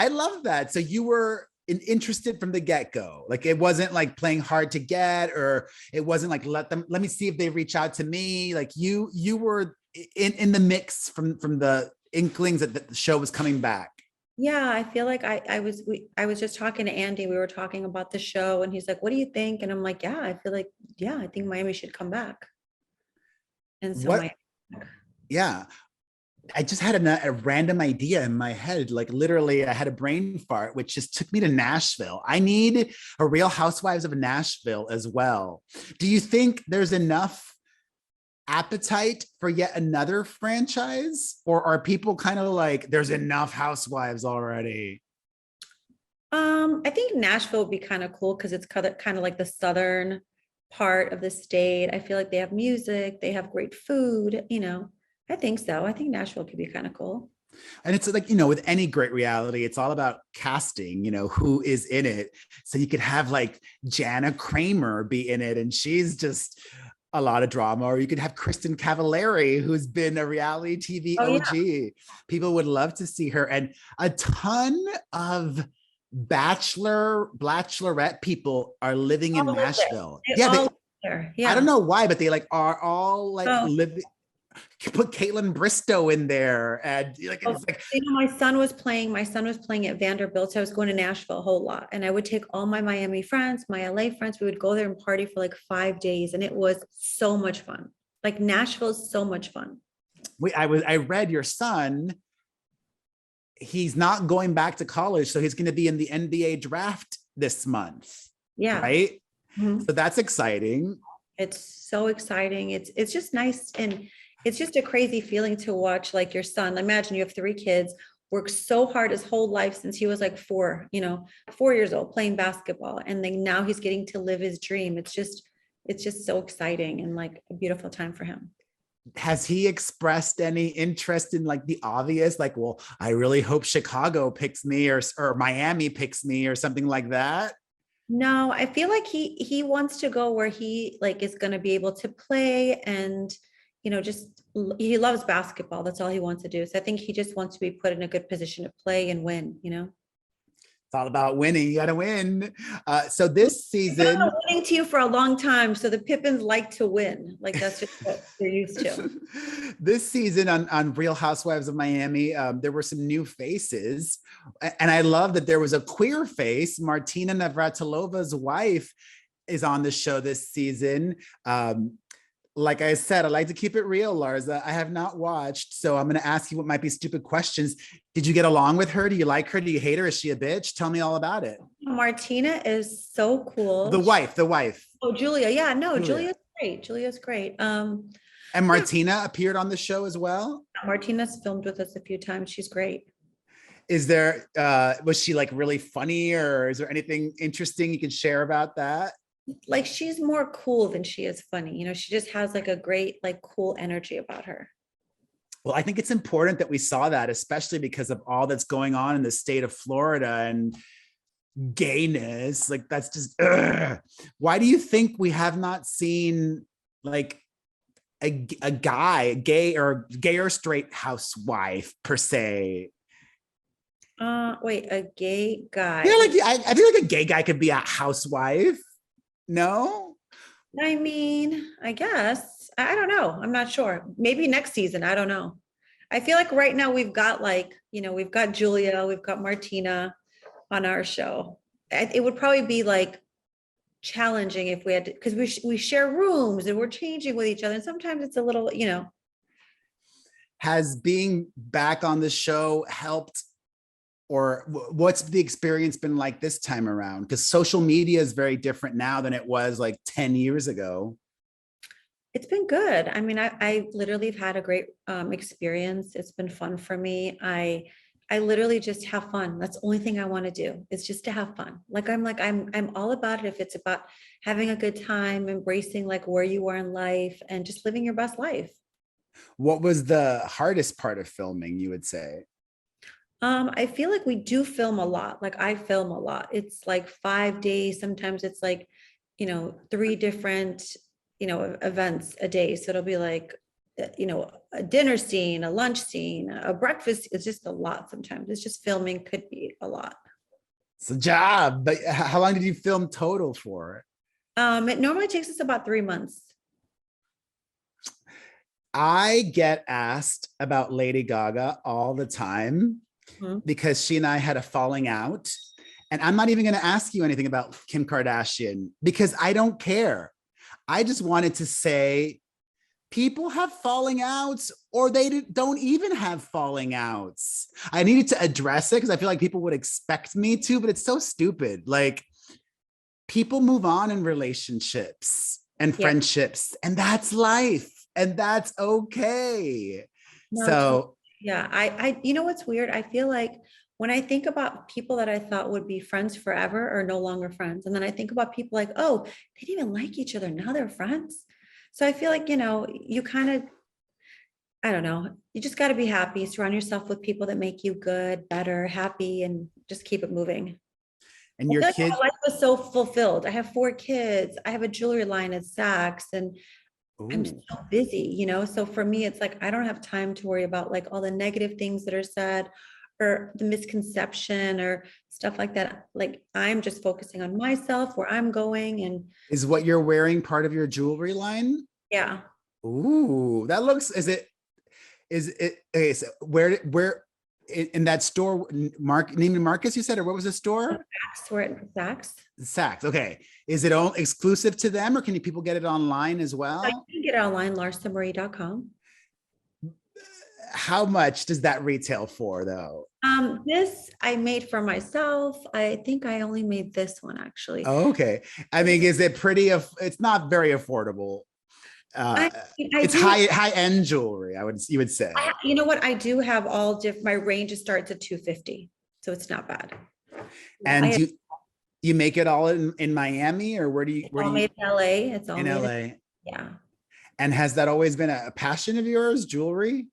So you were interested from the get-go. Like, it wasn't like playing hard to get, or it wasn't like, let me see if they reach out to me. Like you were in the mix from the inklings that the show was coming back. Yeah, I feel like I was just talking to Andy. We were talking about the show, and he's like, "What do you think?" And I'm like, "Yeah, I feel like, I think Miami should come back." And so yeah, I just had a random idea in my head. Like, literally, I had a brain fart, which just took me to Nashville. I need a Real Housewives of Nashville as well. Do you think there's enough appetite for yet another franchise, or are people kind of like, there's enough housewives already? I think Nashville would be kind of cool because it's kind of like the southern part of the state. I feel like they have music, they have great food, I think so. I think Nashville could be kind of cool. And it's like, you know, with any great reality, it's all about casting, you know, who is in it. So you could have like Jana Kramer be in it, and she's just a lot of drama. Or you could have Kristen Cavallari, who's been a reality TV Oh, yeah. OG. People would love to see her. And a ton of bachelorette people are living in All live there. Nashville. They Yeah, all live there. Yeah. I don't know why, but they like are all like Oh. living. Put Caitlin Bristow in there, and like it's like, You know, my son was playing at Vanderbilt. So I was going to Nashville a whole lot, and I would take all my Miami friends, my LA friends. We would go there and party for like 5 days, and it was so much fun. Like Nashville is so much fun. I read your son, he's not going back to college, so he's going to be in the NBA draft this month. Yeah. Right. Mhm. So that's exciting. It's so exciting. It's just nice, and it's just a crazy feeling to watch like your son. Imagine you have 3 kids, worked so hard his whole life since he was like 4 years old playing basketball, and then now he's getting to live his dream. It's just so exciting and like a beautiful time for him. Has he expressed any interest in like the obvious, like, well, I really hope Chicago picks me or Miami picks me or something like that? No, I feel like he wants to go where he like is going to be able to play, and he loves basketball. That's all he wants to do. So I think he just wants to be put in a good position to play and win, It's all about winning. You got to win. So this season, I've been winning to you for a long time. So the Pippins like to win. Like that's just what they're used to. This season on Real Housewives of Miami, there were some new faces. And I love that there was a queer face. Martina Navratilova's wife is on the show this season. Like I said, I like to keep it real, Larsa. I have not watched, so I'm going to ask you what might be stupid questions. Did you get along with her? Do you like her? Do you hate her? Is she a bitch? Tell me all about it. Martina is so cool. The wife. Oh, Julia. Yeah, no, Julia's great. Julia's great. And Martina appeared on the show as well. Martina's filmed with us a few times. She's great. Is there, was she like really funny, or is there anything interesting you can share about that? Like she's more cool than she is funny. She just has like a great, like cool energy about her. Well, I think it's important that we saw that, especially because of all that's going on in the state of Florida and gayness. Like that's just, ugh. Why do you think we have not seen like a guy, gay or straight housewife per se? Wait, a gay guy? Yeah, like I feel like a gay guy could be a housewife. No? I mean, I guess. I don't know. I'm not sure. Maybe next season. I don't know. I feel like right now we've got we've got Julia, we've got Martina on our show. It would probably be like challenging if we had to, because we share rooms and we're changing with each other. And sometimes it's a little, Has being back on the show helped? Or what's the experience been like this time around? Because social media is very different now than it was like 10 years ago. It's been good. I mean, I literally have had a great experience. It's been fun for me. I literally just have fun. That's the only thing I want to do is just to have fun. I'm all about it. If it's about having a good time, embracing like where you are in life and just living your best life. What was the hardest part of filming, you would say? I feel like we do film a lot. Like I film a lot. It's like 5 days. Sometimes it's like, 3 different, events a day. So it'll be like, a dinner scene, a lunch scene, a breakfast. It's just a lot. Sometimes it's just filming could be a lot. It's a job. But how long did you film total for? It normally takes us about 3 months. I get asked about Lady Gaga all the time. Because she and I had a falling out. And I'm not even going to ask you anything about Kim Kardashian because I don't care. I just wanted to say people have falling outs or they don't even have falling outs. I needed to address it because I feel like people would expect me to, but it's so stupid. Like people move on in relationships and friendships, and that's life and that's okay. No, so yeah, I what's weird? I feel like when I think about people that I thought would be friends forever are no longer friends. And then I think about people like, oh, they didn't even like each other. Now they're friends. So I feel like, you kind of, I don't know. You just got to be happy. Surround yourself with people that make you good, better, happy, and just keep it moving. And I your feel like kids, my life was so fulfilled. I have 4 kids. I have a jewelry line at Saks, and I'm so ooh, busy, So for me, it's like I don't have time to worry about like all the negative things that are said or the misconception or stuff like that. Like I'm just focusing on myself, where I'm going, and is what you're wearing part of your jewelry line? yeah. Ooh, that looks, is it, okay, so where in that store, named Marcus, you said, or what was the store? Saks, we're at Saks. Saks. Okay. Is it all exclusive to them or can people get it online as So you well? can get it online, larsamarie.com. How much does that retail for though? This I made for myself. I think I only made this one actually. Oh, okay. I mean, is it pretty, it's not very affordable. I, I It's do, high end jewelry, you would say. you know what? I do have all different, my range starts at 250. So it's not bad. Yeah, And you make it all in Miami or it's all made in LA. It's all in made LA? yeah. And has that always been a passion of yours, jewelry?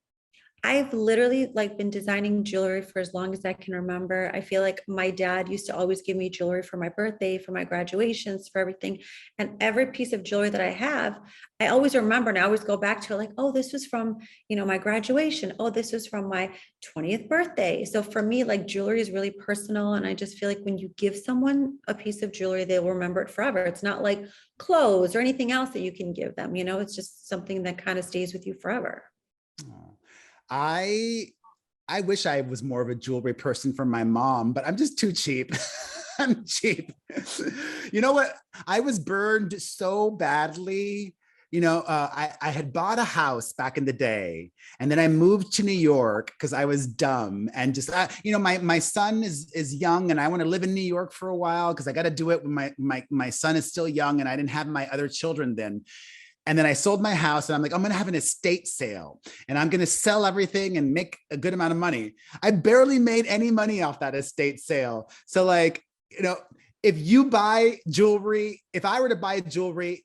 I've literally like been designing jewelry for as long as I can remember. I feel like my dad used to always give me jewelry for my birthday, for my graduations, for everything. And every piece of jewelry that I have, I always remember and I always go back to like, oh, this was from, my graduation. Oh, this was from my 20th birthday. So for me, like jewelry is really personal. And I just feel like when you give someone a piece of jewelry, they'll remember it forever. It's not like clothes or anything else that you can give them, it's just something that kind of stays with you forever. Oh. I wish I was more of a jewelry person from my mom, but I'm just too cheap. I'm cheap. You know what? I was burned so badly. I had bought a house back in the day, and then I moved to New York because I was dumb and just, my son is young, and I want to live in New York for a while because I got to do it when my son is still young, and I didn't have my other children then. And then I sold my house and I'm like, I'm going to have an estate sale and I'm going to sell everything and make a good amount of money. I barely made any money off that estate sale. So like, if you buy jewelry, if I were to buy jewelry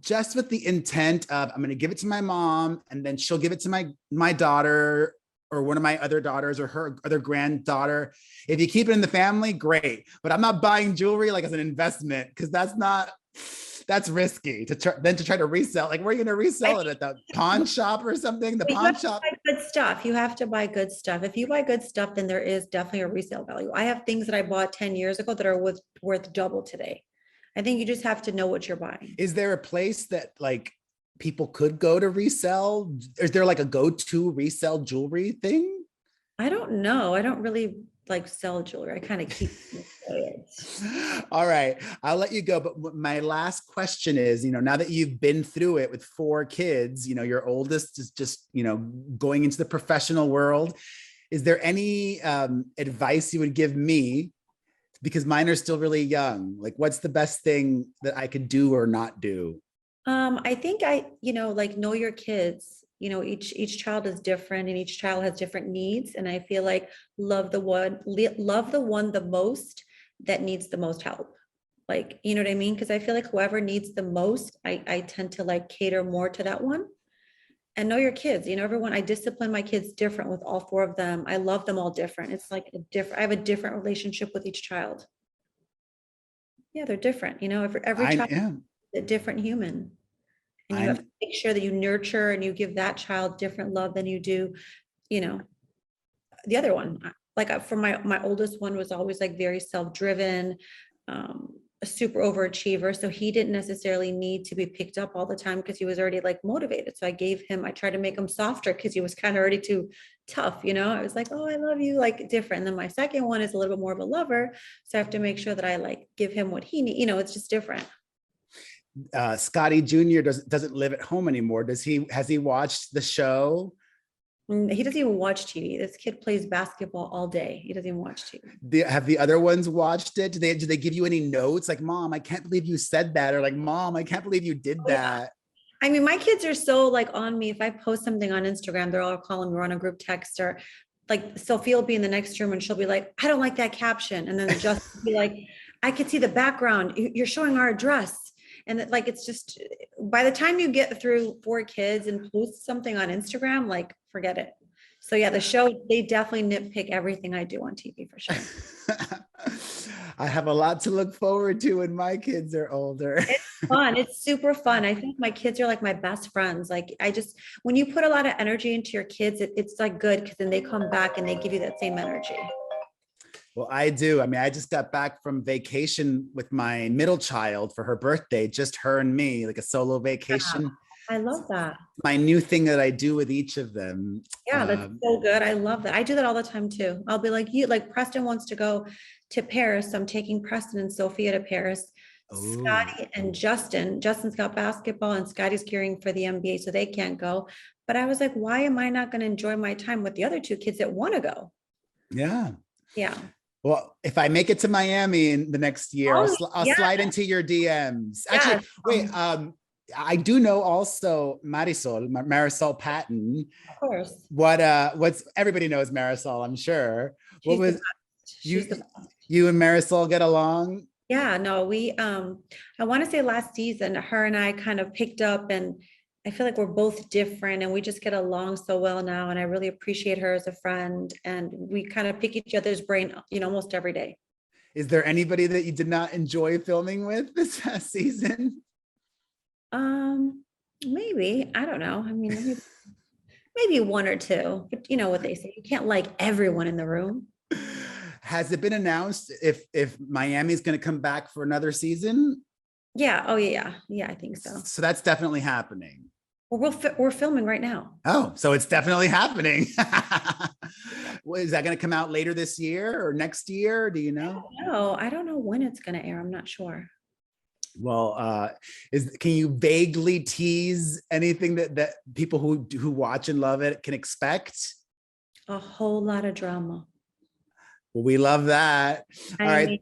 just with the intent of, I'm going to give it to my mom and then she'll give it to my daughter or one of my other daughters or her other granddaughter. If you keep it in the family, great. But I'm not buying jewelry like as an investment because that's risky to try to resell. Like, where are you going to resell it at the pawn shop or something? The pawn shop. Good stuff. You have to buy good stuff. If you buy good stuff, then there is definitely a resale value. I have things that I bought 10 years ago that are worth double today. I think you just have to know what you're buying. Is there a place that like people could go to resell? Is there like a go-to resell jewelry thing? I don't know. I don't really like sell jewelry. I kind of keep it. All right, I'll let you go. But my last question is, now that you've been through it with 4 kids, your oldest is just, going into the professional world. Is there any advice you would give me? Because mine are still really young. Like, what's the best thing that I could do or not do? I think like know your kids. Each child is different and each child has different needs. And I feel like love the one the most that needs the most help. Like, you know what I mean? Because I feel like whoever needs the most, I tend to like cater more to that one. And know your kids, everyone, I discipline my kids different with all 4 of them. I love them all different. It's like I have a different relationship with each child. Yeah, they're different. Every child is a different human. And you have to make sure that you nurture and you give that child different love than you do, the other one. Like for my oldest one was always like very self-driven, a super overachiever. So he didn't necessarily need to be picked up all the time because he was already like motivated. So I tried to make him softer because he was kind of already too tough. I was like, oh, I love you, like different. And then my second one is a little bit more of a lover. So I have to make sure that I like give him what he needs. It's just different. Scotty Jr. doesn't live at home anymore. Has he watched the show? He doesn't even watch TV. This kid plays basketball all day. He doesn't even watch TV. Have the other ones watched it? Do they give you any notes? Like, Mom, I can't believe you said that. Or like, Mom, I can't believe you did that. I mean, my kids are so like on me. If I post something on Instagram, they're all calling me on a group text, or like Sophia will be in the next room and she'll be like, I don't like that caption. And then Justin will be like, I could see the background. You're showing our address. And like, it's just, by the time you get through 4 kids and post something on Instagram, like forget it. So yeah, the show, they definitely nitpick everything I do on TV for sure. I have a lot to look forward to when my kids are older. It's fun. It's super fun. I think my kids are like my best friends. Like when you put a lot of energy into your kids, it's like good because then they come back and they give you that same energy. Well, I do. I mean, I just got back from vacation with my middle child for her birthday, just her and me, like a solo vacation. Yeah, I love that. My new thing that I do with each of them. Yeah, that's so good. I love that. I do that all the time too. I'll be like, like Preston wants to go to Paris. I'm taking Preston and Sophia to Paris. Ooh. Scotty and Justin's got basketball and Scotty's gearing for the NBA, so they can't go. But I was like, why am I not going to enjoy my time with the other 2 kids that want to go? Yeah. Yeah. Well, if I make it to Miami in the next year, I'll slide into your DMs. Actually, wait, I do know also Marisol Patton. Of course. What's everybody knows Marisol, I'm sure. She's what was the you and Marisol get along? Yeah, no, we I want to say last season, her and I kind of picked up, and I feel like we're both different and we just get along so well now. And I really appreciate her as a friend, and we kind of pick each other's brain, almost every day. Is there anybody that you did not enjoy filming with this past season? Maybe, I don't know. I mean, maybe 1 or 2, but you know what they say, you can't like everyone in the room. Has it been announced if Miami's going to come back for another season? Yeah. Oh yeah. Yeah, I think so. So that's definitely happening. Well, we're filming right now. Oh, so it's definitely happening. Well, is that going to come out later this year or next year? Do you know? No, I don't know when it's going to air. I'm not sure. Well, can you vaguely tease anything that people who watch and love it can expect? A whole lot of drama. Well, we love that. All right.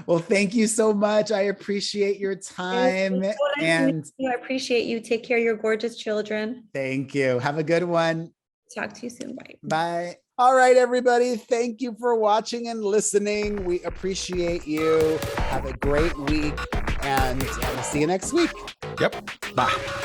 Well, thank you so much. I appreciate your time. And I appreciate you. Take care of your gorgeous children. Thank you. Have a good one. Talk to you soon. Bye. Bye. All right, everybody. Thank you for watching and listening. We appreciate you. Have a great week, and we'll see you next week. Yep. Bye.